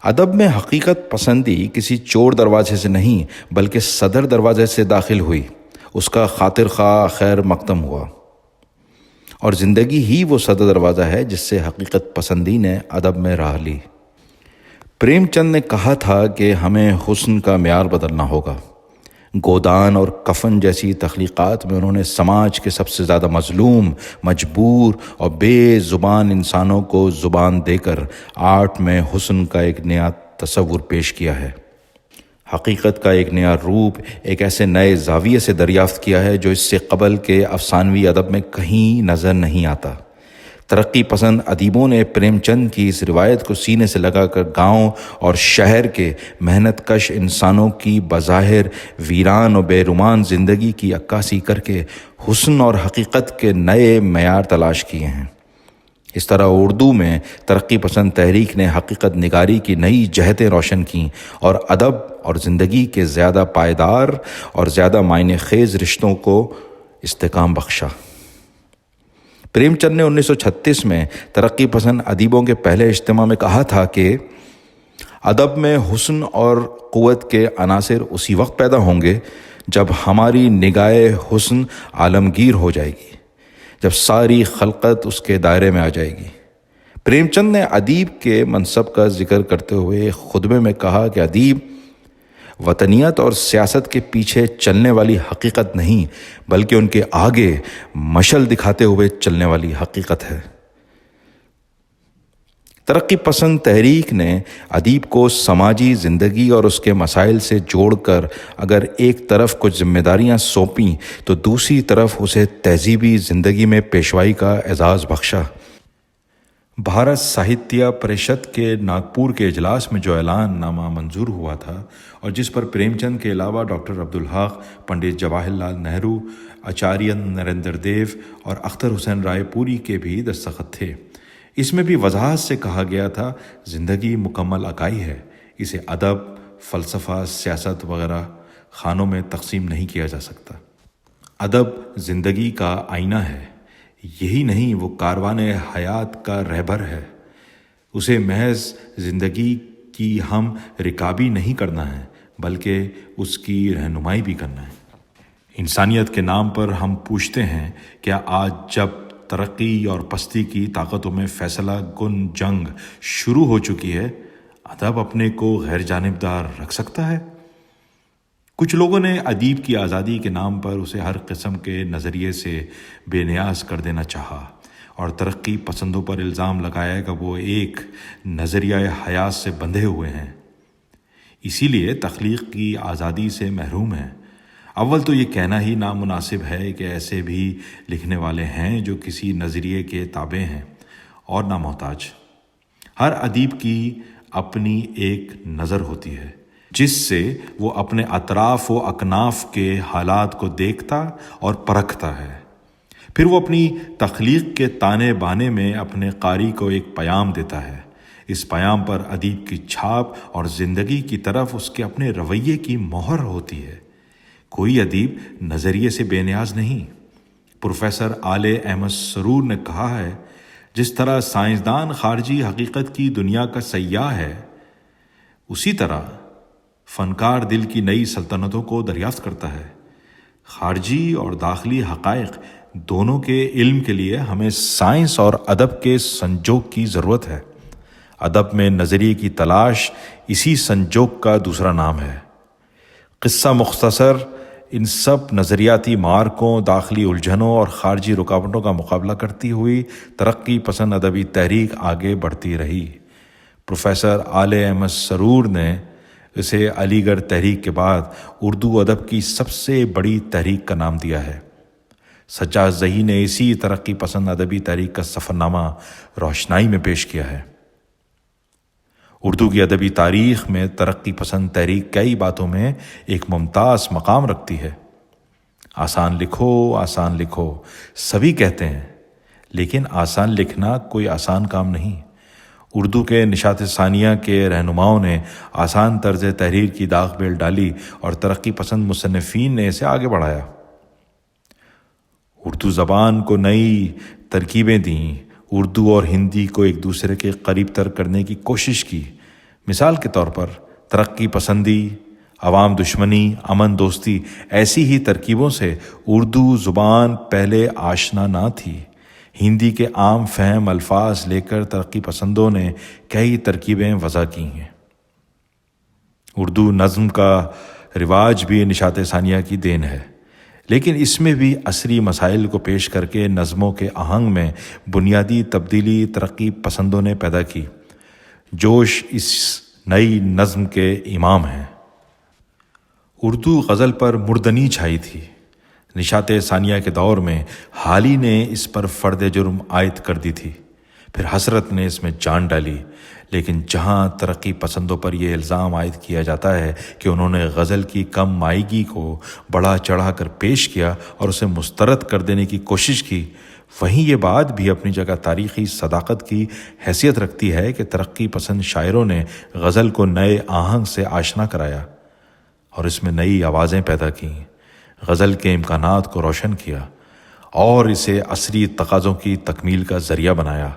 ادب میں حقیقت پسندی کسی چور دروازے سے نہیں بلکہ صدر دروازے سے داخل ہوئی، اس کا خاطر خواہ خیر مقدم ہوا، اور زندگی ہی وہ صدر دروازہ ہے جس سے حقیقت پسندی نے ادب میں راہ لی۔ پریم چند نے کہا تھا کہ ہمیں حسن کا معیار بدلنا ہوگا۔ گودان اور کفن جیسی تخلیقات میں انہوں نے سماج کے سب سے زیادہ مظلوم، مجبور اور بے زبان انسانوں کو زبان دے کر آرٹ میں حسن کا ایک نیا تصور پیش کیا ہے۔ حقیقت کا ایک نیا روپ ایک ایسے نئے زاویے سے دریافت کیا ہے جو اس سے قبل کے افسانوی ادب میں کہیں نظر نہیں آتا۔ ترقی پسند ادیبوں نے پریم چند کی اس روایت کو سینے سے لگا کر گاؤں اور شہر کے محنت کش انسانوں کی بظاہر ویران و بے رومان زندگی کی عکاسی کر کے حسن اور حقیقت کے نئے معیار تلاش کیے ہیں۔ اس طرح اردو میں ترقی پسند تحریک نے حقیقت نگاری کی نئی جہتیں روشن کیں اور ادب اور زندگی کے زیادہ پائیدار اور زیادہ معنی خیز رشتوں کو استحکام بخشا۔ پریم چند نے 1936 میں ترقی پسند ادیبوں کے پہلے اجتماع میں کہا تھا کہ ادب میں حسن اور قوت کے عناصر اسی وقت پیدا ہوں گے جب ہماری نگاہ حسن عالمگیر ہو جائے گی، جب ساری خلقت اس کے دائرے میں آ جائے گی۔ پریم چند نے ادیب کے منصب کا ذکر کرتے ہوئے خطبے میں کہا کہ ادیب وطنیت اور سیاست کے پیچھے چلنے والی حقیقت نہیں بلکہ ان کے آگے مشعل دکھاتے ہوئے چلنے والی حقیقت ہے۔ ترقی پسند تحریک نے ادیب کو سماجی زندگی اور اس کے مسائل سے جوڑ کر اگر ایک طرف کچھ ذمہ داریاں سونپیں تو دوسری طرف اسے تہذیبی زندگی میں پیشوائی کا اعزاز بخشا۔ بھارت ساہتیہ پریشد کے ناگپور کے اجلاس میں جو اعلان نامہ منظور ہوا تھا اور جس پر پریم چند کے علاوہ ڈاکٹر عبدالحق، پنڈت جواہر لال نہرو، آچاریہ نریندر دیو اور اختر حسین رائے پوری کے بھی دستخط تھے، اس میں بھی وضاحت سے کہا گیا تھا زندگی مکمل اکائی ہے، اسے ادب، فلسفہ، سیاست وغیرہ خانوں میں تقسیم نہیں کیا جا سکتا۔ ادب زندگی کا آئینہ ہے، یہی نہیں وہ کاروان حیات کا رہبر ہے، اسے محض زندگی کی ہم رکابی نہیں کرنا ہے بلکہ اس کی رہنمائی بھی کرنا ہے۔ انسانیت کے نام پر ہم پوچھتے ہیں کیا آج جب ترقی اور پستی کی طاقتوں میں فیصلہ کن جنگ شروع ہو چکی ہے، ادب اپنے کو غیر جانبدار رکھ سکتا ہے؟ کچھ لوگوں نے ادیب کی آزادی کے نام پر اسے ہر قسم کے نظریے سے بے نیاز کر دینا چاہا اور ترقی پسندوں پر الزام لگایا کہ وہ ایک نظریہ حیات سے بندھے ہوئے ہیں، اسی لیے تخلیق کی آزادی سے محروم ہیں۔ اول تو یہ کہنا ہی نامناسب ہے کہ ایسے بھی لکھنے والے ہیں جو کسی نظریے کے تابع ہیں اور نامحتاج۔ ہر ادیب کی اپنی ایک نظر ہوتی ہے جس سے وہ اپنے اطراف و اکناف کے حالات کو دیکھتا اور پرکھتا ہے، پھر وہ اپنی تخلیق کے تانے بانے میں اپنے قاری کو ایک پیام دیتا ہے۔ اس پیام پر ادیب کی چھاپ اور زندگی کی طرف اس کے اپنے رویے کی مہر ہوتی ہے۔ کوئی ادیب نظریے سے بے نیاز نہیں۔ پروفیسر آل احمد سرور نے کہا ہے، جس طرح سائنسدان خارجی حقیقت کی دنیا کا سیاح ہے، اسی طرح فنکار دل کی نئی سلطنتوں کو دریافت کرتا ہے۔ خارجی اور داخلی حقائق دونوں کے علم کے لیے ہمیں سائنس اور ادب کے سنجوگ کی ضرورت ہے۔ ادب میں نظریے کی تلاش اسی سنجوگ کا دوسرا نام ہے۔ قصہ مختصر ان سب نظریاتی مارکوں، داخلی الجھنوں اور خارجی رکاوٹوں کا مقابلہ کرتی ہوئی ترقی پسند ادبی تحریک آگے بڑھتی رہی۔ پروفیسر آل احمد سرور نے اسے علی گڑھ تحریک کے بعد اردو ادب کی سب سے بڑی تحریک کا نام دیا ہے۔ سجاد زہی نے اسی ترقی پسند ادبی تحریک کا سفرنامہ روشنائی میں پیش کیا ہے۔ اردو کی ادبی تاریخ میں ترقی پسند تحریک کئی باتوں میں ایک ممتاز مقام رکھتی ہے۔ آسان لکھو، آسان لکھو، سبھی کہتے ہیں، لیکن آسان لکھنا کوئی آسان کام نہیں۔ اردو کے نشاط ثانیہ کے رہنماؤں نے آسان طرز تحریر کی داغ بیل ڈالی اور ترقی پسند مصنفین نے اسے آگے بڑھایا۔ اردو زبان کو نئی ترکیبیں دیں، اردو اور ہندی کو ایک دوسرے کے قریب تر کرنے کی کوشش کی۔ مثال کے طور پر ترقی پسندی، عوام دشمنی، امن دوستی، ایسی ہی ترکیبوں سے اردو زبان پہلے آشنا نہ تھی۔ ہندی کے عام فہم الفاظ لے کر ترقی پسندوں نے کئی ترکیبیں وضع کی ہیں۔ اردو نظم کا رواج بھی نشاط ثانیہ کی دین ہے، لیکن اس میں بھی عصری مسائل کو پیش کر کے نظموں کے آہنگ میں بنیادی تبدیلی ترقی پسندوں نے پیدا کی۔ جوش اس نئی نظم کے امام ہیں۔ اردو غزل پر مردنی چھائی تھی۔ نشاط ثانیہ کے دور میں حالی نے اس پر فرد جرم عائد کر دی تھی، پھر حسرت نے اس میں جان ڈالی۔ لیکن جہاں ترقی پسندوں پر یہ الزام عائد کیا جاتا ہے کہ انہوں نے غزل کی کم مائیگی کو بڑھا چڑھا کر پیش کیا اور اسے مسترد کر دینے کی کوشش کی، وہیں یہ بات بھی اپنی جگہ تاریخی صداقت کی حیثیت رکھتی ہے کہ ترقی پسند شاعروں نے غزل کو نئے آہنگ سے آشنا کرایا اور اس میں نئی آوازیں پیدا کیں، غزل کے امکانات کو روشن کیا اور اسے عصری تقاضوں کی تکمیل کا ذریعہ بنایا۔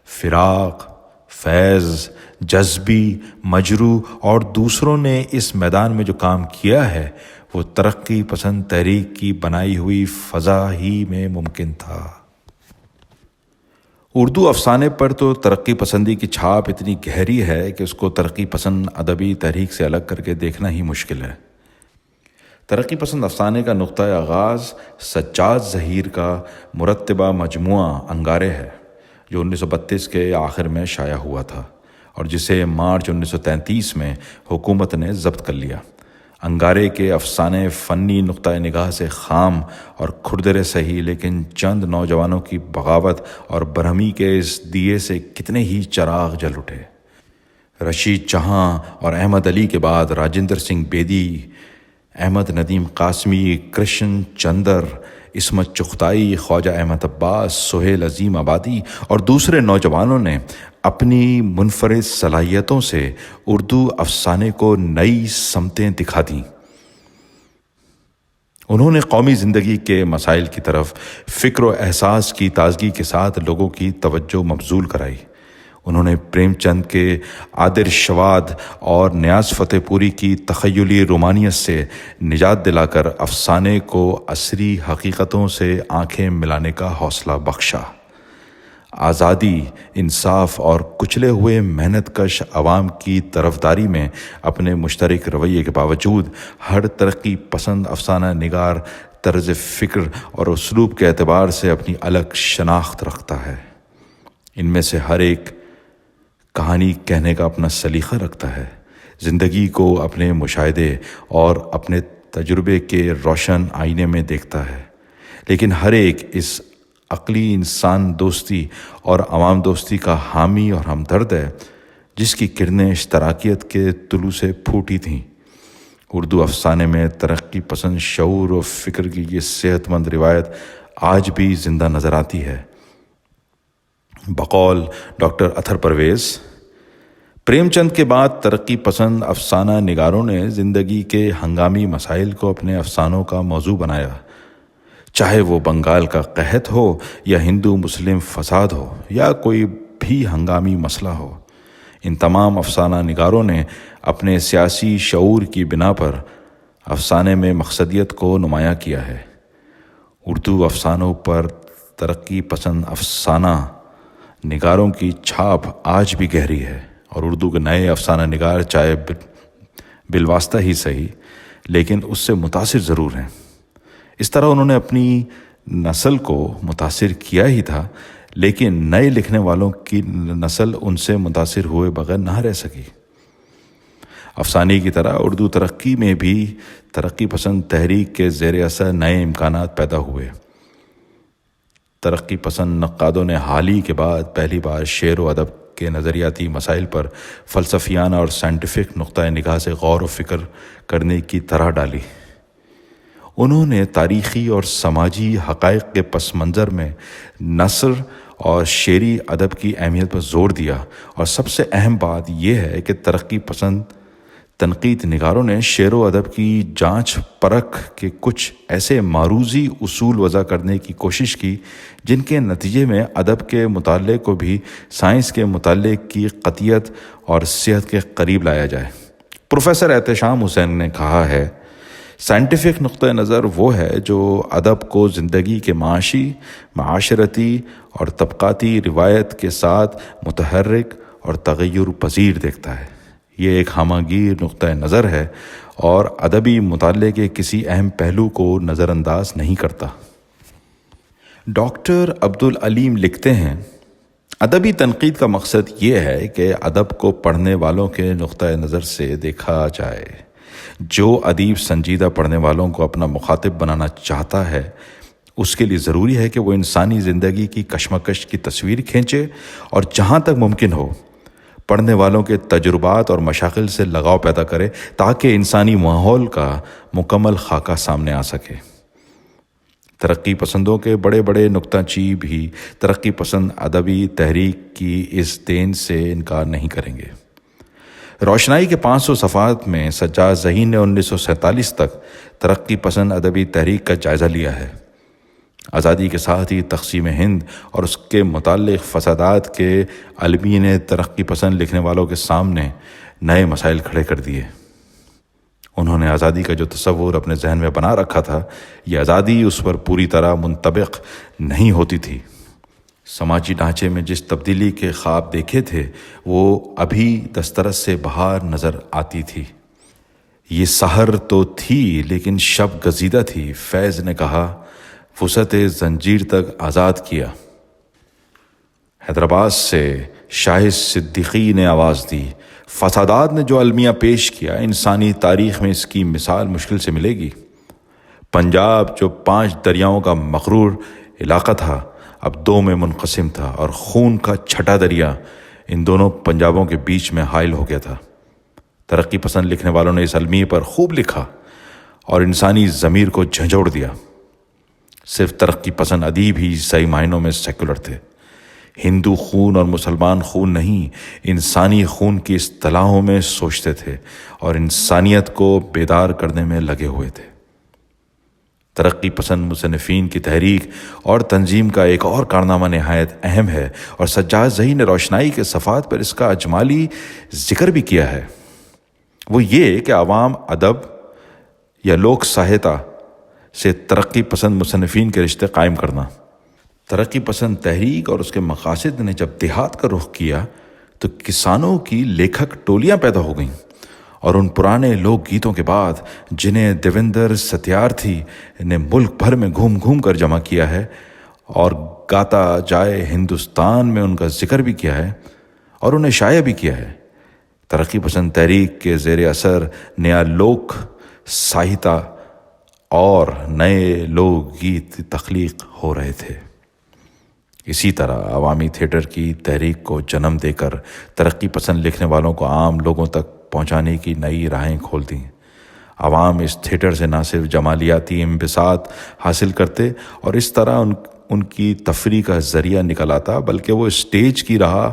فراق، فیض، جذبی، مجروح اور دوسروں نے اس میدان میں جو کام کیا ہے وہ ترقی پسند تحریک کی بنائی ہوئی فضا ہی میں ممکن تھا۔ اردو افسانے پر تو ترقی پسندی کی چھاپ اتنی گہری ہے کہ اس کو ترقی پسند ادبی تحریک سے الگ کر کے دیکھنا ہی مشکل ہے۔ ترقی پسند افسانے کا نقطۂ آغاز سجاد ظہیر کا مرتبہ مجموعہ انگارے ہے، جو 1932 کے آخر میں شائع ہوا تھا اور جسے مارچ 1933 میں حکومت نے ضبط کر لیا۔ انگارے کے افسانے فنی نقطۂ نگاہ سے خام اور کھردرے سہی، لیکن چند نوجوانوں کی بغاوت اور برہمی کے اس دیے سے کتنے ہی چراغ جل اٹھے۔ رشید جہاں اور احمد علی کے بعد راجندر سنگھ بیدی، احمد ندیم قاسمی، کرشن چندر، عصمت چغتائی، خواجہ احمد عباس، سہیل عظیم آبادی اور دوسرے نوجوانوں نے اپنی منفرد صلاحیتوں سے اردو افسانے کو نئی سمتیں دکھا دیں۔ انہوں نے قومی زندگی کے مسائل کی طرف فکر و احساس کی تازگی کے ساتھ لوگوں کی توجہ مبذول کرائی۔ انہوں نے پریم چند کے عادر شواد اور نیاز فتح پوری کی تخیلی رومانیت سے نجات دلا کر افسانے کو عصری حقیقتوں سے آنکھیں ملانے کا حوصلہ بخشا۔ آزادی، انصاف اور کچلے ہوئے محنت کش عوام کی طرفداری میں اپنے مشترک رویے کے باوجود ہر ترقی پسند افسانہ نگار طرز فکر اور اسلوب کے اعتبار سے اپنی الگ شناخت رکھتا ہے۔ ان میں سے ہر ایک کہانی کہنے کا اپنا سلیقہ رکھتا ہے، زندگی کو اپنے مشاہدے اور اپنے تجربے کے روشن آئینے میں دیکھتا ہے، لیکن ہر ایک اس عقلی انسان دوستی اور عوام دوستی کا حامی اور ہمدرد ہے جس کی کرنیں اشتراکیت کے طلوع سے پھوٹی تھیں۔ اردو افسانے میں ترقی پسند شعور و فکر کی یہ صحت مند روایت آج بھی زندہ نظر آتی ہے۔ بقول ڈاکٹر اطہر پرویز، پریم چند کے بعد ترقی پسند افسانہ نگاروں نے زندگی کے ہنگامی مسائل کو اپنے افسانوں کا موضوع بنایا، چاہے وہ بنگال کا قحط ہو یا ہندو مسلم فساد ہو یا کوئی بھی ہنگامی مسئلہ ہو۔ ان تمام افسانہ نگاروں نے اپنے سیاسی شعور کی بنا پر افسانے میں مقصدیت کو نمایاں کیا ہے۔ اردو افسانوں پر ترقی پسند افسانہ نگاروں کی چھاپ آج بھی گہری ہے، اور اردو کے نئے افسانہ نگار چاہے بالواسطہ ہی صحیح لیکن اس سے متاثر ضرور ہیں۔ اس طرح انہوں نے اپنی نسل کو متاثر کیا ہی تھا، لیکن نئے لکھنے والوں کی نسل ان سے متاثر ہوئے بغیر نہ رہ سکی۔ افسانے کی طرح اردو ترقی میں بھی ترقی پسند تحریک کے زیر اثر نئے امکانات پیدا ہوئے۔ ترقی پسند نقادوں نے حال ہی کے بعد پہلی بار شعر و ادب کے نظریاتی مسائل پر فلسفیانہ اور سائنٹیفک نقطۂ نگاہ سے غور و فکر کرنے کی طرح ڈالی۔ انہوں نے تاریخی اور سماجی حقائق کے پس منظر میں نثر اور شعری ادب کی اہمیت پر زور دیا، اور سب سے اہم بات یہ ہے کہ ترقی پسند تنقید نگاروں نے شعر و ادب کی جانچ پرکھ کے کچھ ایسے معروضی اصول وضع کرنے کی کوشش کی جن کے نتیجے میں ادب کے مطالعے کو بھی سائنس کے مطالعے کی قطعیت اور صحت کے قریب لایا جائے۔ پروفیسر احتشام حسین نے کہا ہے، سائنٹیفک نقطہ نظر وہ ہے جو ادب کو زندگی کے معاشی، معاشرتی اور طبقاتی روایت کے ساتھ متحرک اور تغیر پذیر دیکھتا ہے۔ یہ ایک ہمہ گیر نقطہ نظر ہے اور ادبی مطالعے کے کسی اہم پہلو کو نظر انداز نہیں کرتا۔ ڈاکٹر عبدالعلیم لکھتے ہیں، ادبی تنقید کا مقصد یہ ہے کہ ادب کو پڑھنے والوں کے نقطہ نظر سے دیکھا جائے۔ جو ادیب سنجیدہ پڑھنے والوں کو اپنا مخاطب بنانا چاہتا ہے، اس کے لیے ضروری ہے کہ وہ انسانی زندگی کی کشمکش کی تصویر کھینچے اور جہاں تک ممکن ہو پڑھنے والوں کے تجربات اور مشاغل سے لگاؤ پیدا کرے تاکہ انسانی ماحول کا مکمل خاکہ سامنے آ سکے۔ ترقی پسندوں کے بڑے بڑے نکتہ چین بھی ترقی پسند ادبی تحریک کی اس دین سے انکار نہیں کریں گے۔ روشنائی کے 500 صفحات میں سجاد ذہین نے 1947 تک ترقی پسند ادبی تحریک کا جائزہ لیا ہے۔ آزادی کے ساتھ ہی تقسیم ہند اور اس کے متعلق فسادات کے عالمی نے ترقی پسند لکھنے والوں کے سامنے نئے مسائل کھڑے کر دیے۔ انہوں نے آزادی کا جو تصور اپنے ذہن میں بنا رکھا تھا، یہ آزادی اس پر پوری طرح منطبق نہیں ہوتی تھی۔ سماجی ڈھانچے میں جس تبدیلی کے خواب دیکھے تھے وہ ابھی دسترس سے باہر نظر آتی تھی۔ یہ سحر تو تھی لیکن شب گزیدہ تھی، فیض نے کہا، وسعت زنجیر تک آزاد کیا۔ حیدرآباد سے شاہد صدیقی نے آواز دی، فسادات نے جو المیہ پیش کیا، انسانی تاریخ میں اس کی مثال مشکل سے ملے گی۔ پنجاب جو 5 دریاؤں کا مغرور علاقہ تھا، اب 2 میں منقسم تھا، اور خون کا چھٹا دریا ان دونوں پنجابوں کے بیچ میں حائل ہو گیا تھا۔ ترقی پسند لکھنے والوں نے اس المیہ پر خوب لکھا اور انسانی ضمیر کو جھنجھوڑ دیا۔ صرف ترقی پسند ادیب ہی صحیح معنوں میں سیکولر تھے۔ ہندو خون اور مسلمان خون نہیں، انسانی خون کی اصطلاحوں میں سوچتے تھے اور انسانیت کو بیدار کرنے میں لگے ہوئے تھے۔ ترقی پسند مصنفین کی تحریک اور تنظیم کا ایک اور کارنامہ نہایت اہم ہے، اور سجاد ذہین نے روشنائی کے صفحات پر اس کا اجمالی ذکر بھی کیا ہے۔ وہ یہ کہ عوام ادب یا لوک ساہتہ سے ترقی پسند مصنفین کے رشتے قائم کرنا۔ ترقی پسند تحریک اور اس کے مقاصد نے جب دیہات کا رخ کیا تو کسانوں کی لیکھک ٹولیاں پیدا ہو گئیں، اور ان پرانے لوک گیتوں کے بعد جنہیں دیویندر ستیارتھی نے ملک بھر میں گھوم گھوم کر جمع کیا ہے اور گاتا جائے ہندوستان میں ان کا ذکر بھی کیا ہے اور انہیں شائع بھی کیا ہے، ترقی پسند تحریک کے زیر اثر نیا لوک ساہیتا اور نئے لوک گیت تخلیق ہو رہے تھے۔ اسی طرح عوامی تھیٹر کی تحریک کو جنم دے کر ترقی پسند لکھنے والوں کو عام لوگوں تک پہنچانے کی نئی راہیں کھول دیں۔ عوام اس تھیٹر سے نہ صرف جمالیاتی انبساط حاصل کرتے اور اس طرح ان کی تفریح کا ذریعہ نکل آتا، بلکہ وہ اسٹیج کی راہ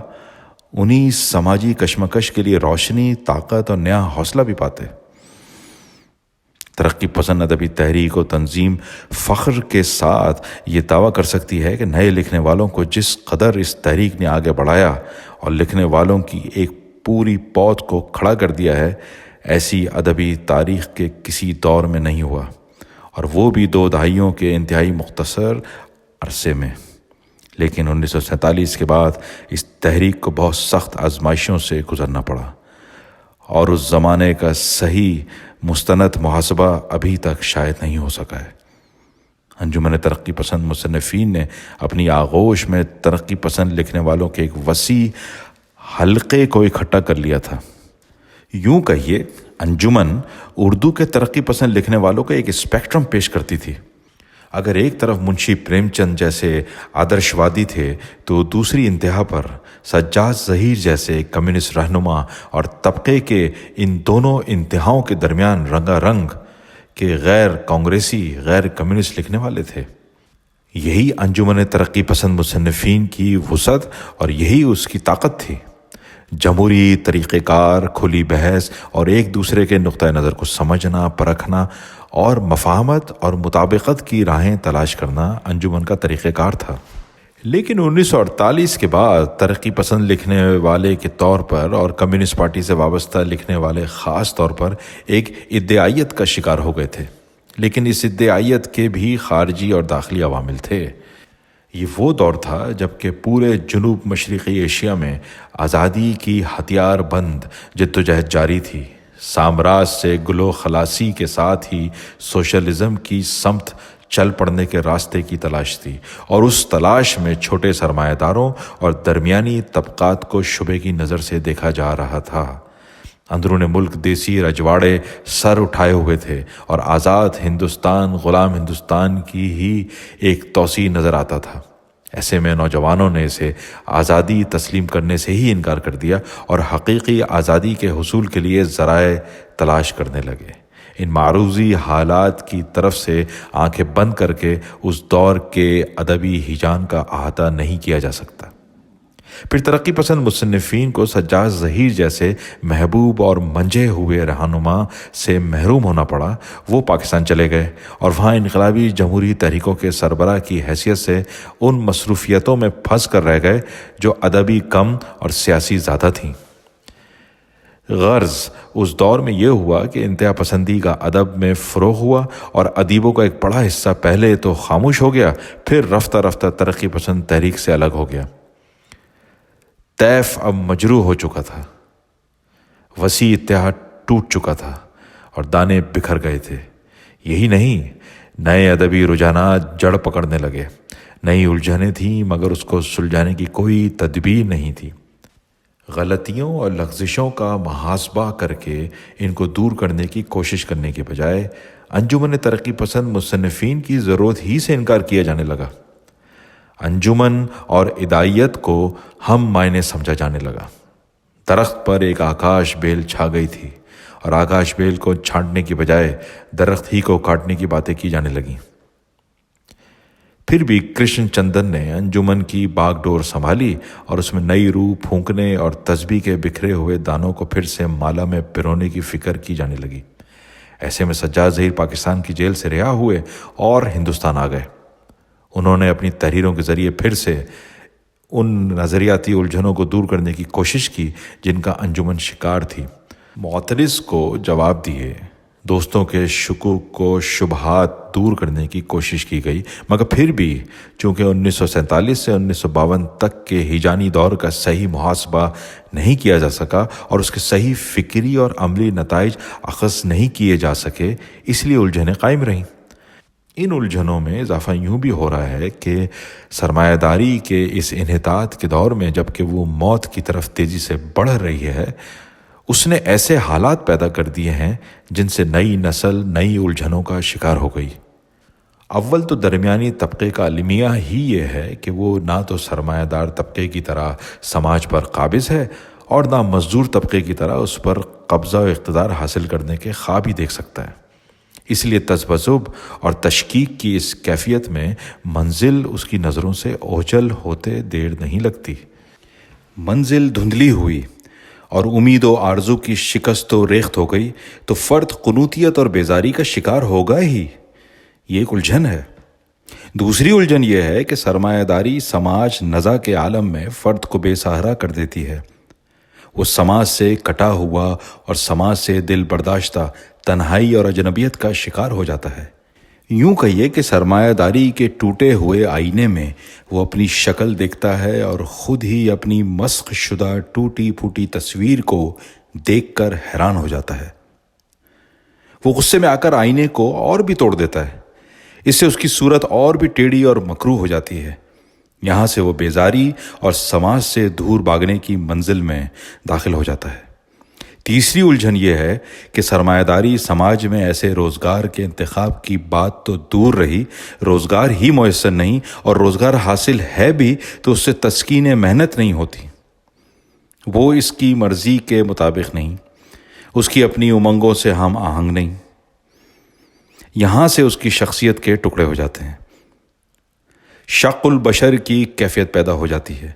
انہی سماجی کشمکش کے لیے روشنی، طاقت اور نیا حوصلہ بھی پاتے۔ ترقی پسند ادبی تحریک و تنظیم فخر کے ساتھ یہ دعویٰ کر سکتی ہے کہ نئے لکھنے والوں کو جس قدر اس تحریک نے آگے بڑھایا اور لکھنے والوں کی ایک پوری پود کو کھڑا کر دیا ہے، ایسی ادبی تاریخ کے کسی دور میں نہیں ہوا، اور وہ بھی 2 دہائیوں کے انتہائی مختصر عرصے میں۔ لیکن 1947 کے بعد اس تحریک کو بہت سخت آزمائشوں سے گزرنا پڑا، اور اس زمانے کا صحیح مستند محاسبہ ابھی تک شاید نہیں ہو سکا ہے۔ انجمن ترقی پسند مصنفین نے اپنی آغوش میں ترقی پسند لکھنے والوں کے ایک وسیع حلقے کو اکٹھا کر لیا تھا۔ یوں کہیے، انجمن اردو کے ترقی پسند لکھنے والوں کا ایک اسپیکٹرم پیش کرتی تھی۔ اگر ایک طرف منشی پریم چند جیسے آدرشوادی تھے تو دوسری انتہا پر سجاد ظہیر جیسے کمیونسٹ رہنما اور طبقے کے ان دونوں انتہاؤں کے درمیان رنگا رنگ کے غیر کانگریسی، غیر کمیونسٹ لکھنے والے تھے۔ یہی انجمن ترقی پسند مصنفین کی وسعت اور یہی اس کی طاقت تھی۔ جمہوری طریقہ کار، کھلی بحث اور ایک دوسرے کے نقطہ نظر کو سمجھنا، پرکھنا اور مفاہمت اور مطابقت کی راہیں تلاش کرنا انجمن کا طریقہ کار تھا۔ لیکن 1948 کے بعد ترقی پسند لکھنے والے کے طور پر اور کمیونسٹ پارٹی سے وابستہ لکھنے والے خاص طور پر ایک ادعائیت کا شکار ہو گئے تھے۔ لیکن اس ادعائیت کے بھی خارجی اور داخلی عوامل تھے۔ یہ وہ دور تھا جب کہ پورے جنوب مشرقی ایشیا میں آزادی کی ہتھیار بند جدوجہد جاری تھی۔ سامراج سے گلو خلاصی کے ساتھ ہی سوشلزم کی سمت چل پڑنے کے راستے کی تلاش تھی، اور اس تلاش میں چھوٹے سرمایہ داروں اور درمیانی طبقات کو شبے کی نظر سے دیکھا جا رہا تھا۔ اندرون ملک دیسی رجواڑے سر اٹھائے ہوئے تھے اور آزاد ہندوستان غلام ہندوستان کی ہی ایک توسیع نظر آتا تھا۔ ایسے میں نوجوانوں نے اسے آزادی تسلیم کرنے سے ہی انکار کر دیا اور حقیقی آزادی کے حصول کے لیے ذرائع تلاش کرنے لگے۔ ان معروضی حالات کی طرف سے آنکھیں بند کر کے اس دور کے ادبی ہیجان کا احاطہ نہیں کیا جا سکتا۔ پھر ترقی پسند مصنفین کو سجاد ظہیر جیسے محبوب اور منجے ہوئے رہنما سے محروم ہونا پڑا۔ وہ پاکستان چلے گئے اور وہاں انقلابی جمہوری تحریکوں کے سربراہ کی حیثیت سے ان مصروفیتوں میں پھنس کر رہ گئے جو ادبی کم اور سیاسی زیادہ تھیں۔ غرض اس دور میں یہ ہوا کہ انتہا پسندی کا ادب میں فروغ ہوا اور ادیبوں کا ایک بڑا حصہ پہلے تو خاموش ہو گیا، پھر رفتہ رفتہ ترقی پسند تحریک سے الگ ہو گیا۔ طیف اب مجروح ہو چکا تھا، وسیع اتحاد ٹوٹ چکا تھا اور دانے بکھر گئے تھے۔ یہی نہیں، نئے ادبی رجحانات جڑ پکڑنے لگے۔ نئی الجھنیں تھیں مگر اس کو سلجھانے کی کوئی تدبیر نہیں تھی۔ غلطیوں اور لغزشوں کا محاسبہ کر کے ان کو دور کرنے کی کوشش کرنے کے بجائے انجمن ترقی پسند مصنفین کی ضرورت ہی سے انکار کیا جانے لگا۔ انجمن اور ادعائیت کو ہم معنی سمجھا جانے لگا۔ درخت پر ایک آکاش بیل چھا گئی تھی اور آکاش بیل کو چھانٹنے کی بجائے درخت ہی کو کاٹنے کی باتیں کی جانے لگیں۔ پھر بھی کرشن چندن نے انجمن کی باغ ڈور سنبھالی اور اس میں نئی روح پھونکنے اور تسبیح کے بکھرے ہوئے دانوں کو پھر سے مالا میں پرونے کی فکر کی جانے لگی۔ ایسے میں سجاد ظہیر پاکستان کی جیل سے رہا ہوئے اور ہندوستان آ گئے۔ انہوں نے اپنی تحریروں کے ذریعے پھر سے ان نظریاتی الجھنوں کو دور کرنے کی کوشش کی جن کا انجمن شکار تھی۔ معترض کو جواب دیے، دوستوں کے شکوک کو شبہات دور کرنے کی کوشش کی گئی، مگر پھر بھی چونکہ 1947 سے 1952 تک کے ہیجانی دور کا صحیح محاسبہ نہیں کیا جا سکا اور اس کے صحیح فکری اور عملی نتائج اخذ نہیں کیے جا سکے، اس لیے الجھنیں قائم رہیں۔ ان الجھنوں میں اضافہ یوں بھی ہو رہا ہے کہ سرمایہ داری کے اس انحطاط کے دور میں جب کہ وہ موت کی طرف تیزی سے بڑھ رہی ہے، اس نے ایسے حالات پیدا کر دیے ہیں جن سے نئی نسل نئی الجھنوں کا شکار ہو گئی۔ اول تو درمیانی طبقے کا المیہ ہی یہ ہے کہ وہ نہ تو سرمایہ دار طبقے کی طرح سماج پر قابض ہے اور نہ مزدور طبقے کی طرح اس پر قبضہ و اقتدار حاصل کرنے کے خواب ہی دیکھ سکتا ہے۔ اس لیے تذبذب اور تشکیک کی اس کیفیت میں منزل اس کی نظروں سے اوجھل ہوتے دیر نہیں لگتی۔ منزل دھندلی ہوئی اور امید و آرزو کی شکست و ریخت ہو گئی تو فرد قنوطیت اور بیزاری کا شکار ہوگا ہی۔ یہ ایک الجھن ہے۔ دوسری الجھن یہ ہے کہ سرمایہ داری سماج نزاع کے عالم میں فرد کو بے سہارا کر دیتی ہے۔ وہ سماج سے کٹا ہوا اور سماج سے دل برداشتہ تنہائی اور اجنبیت کا شکار ہو جاتا ہے۔ یوں کہیے کہ سرمایہ داری کے ٹوٹے ہوئے آئینے میں وہ اپنی شکل دیکھتا ہے اور خود ہی اپنی مسخ شدہ ٹوٹی پھوٹی تصویر کو دیکھ کر حیران ہو جاتا ہے۔ وہ غصے میں آ کر آئینے کو اور بھی توڑ دیتا ہے۔ اس سے اس کی صورت اور بھی ٹیڑھی اور مکروہ ہو جاتی ہے۔ یہاں سے وہ بیزاری اور سماج سے دور بھاگنے کی منزل میں داخل ہو جاتا ہے۔ تیسری الجھن یہ ہے کہ سرمایہ داری سماج میں ایسے روزگار کے انتخاب کی بات تو دور رہی، روزگار ہی میسر نہیں، اور روزگار حاصل ہے بھی تو اس سے تسکین محنت نہیں ہوتی۔ وہ اس کی مرضی کے مطابق نہیں، اس کی اپنی امنگوں سے ہم آہنگ نہیں۔ یہاں سے اس کی شخصیت کے ٹکڑے ہو جاتے ہیں۔ شق البشر کی کیفیت پیدا ہو جاتی ہے۔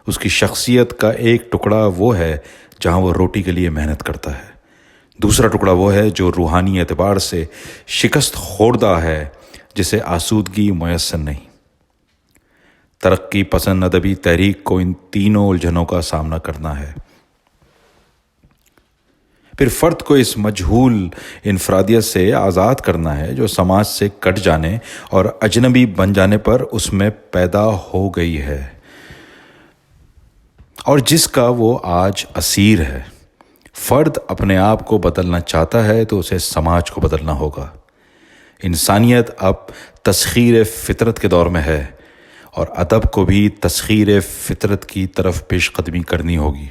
اس کی شخصیت کا ایک ٹکڑا وہ ہے جہاں وہ روٹی کے لیے محنت کرتا ہے، دوسرا ٹکڑا وہ ہے جو روحانی اعتبار سے شکست خوردہ ہے، جسے آسودگی میسر نہیں۔ ترقی پسند ادبی تحریک کو ان تینوں الجھنوں کا سامنا کرنا ہے۔ پھر فرد کو اس مجہول انفرادیت سے آزاد کرنا ہے جو سماج سے کٹ جانے اور اجنبی بن جانے پر اس میں پیدا ہو گئی ہے اور جس کا وہ آج اسیر ہے۔ فرد اپنے آپ کو بدلنا چاہتا ہے تو اسے سماج کو بدلنا ہوگا۔ انسانیت اب تسخیر فطرت کے دور میں ہے اور ادب کو بھی تسخیر فطرت کی طرف پیش قدمی کرنی ہوگی۔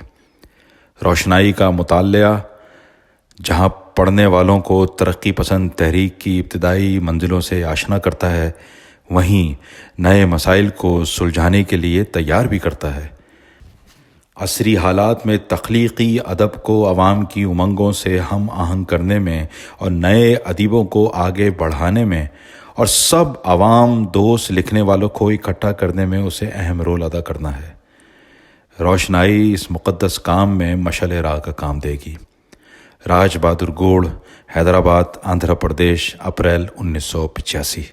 روشنائی کا مطالعہ جہاں پڑھنے والوں کو ترقی پسند تحریک کی ابتدائی منزلوں سے آشنا کرتا ہے، وہیں نئے مسائل کو سلجھانے کے لیے تیار بھی کرتا ہے۔ عصری حالات میں تخلیقی ادب کو عوام کی امنگوں سے ہم آہنگ کرنے میں اور نئے ادیبوں کو آگے بڑھانے میں اور سب عوام دوست لکھنے والوں کو اکٹھا کرنے میں اسے اہم رول ادا کرنا ہے۔ روشنائی اس مقدس کام میں مشعل راہ کا کام دے گی۔ راج بہادر گوڑ، حیدرآباد، آندھرا پردیش، اپریل 1985۔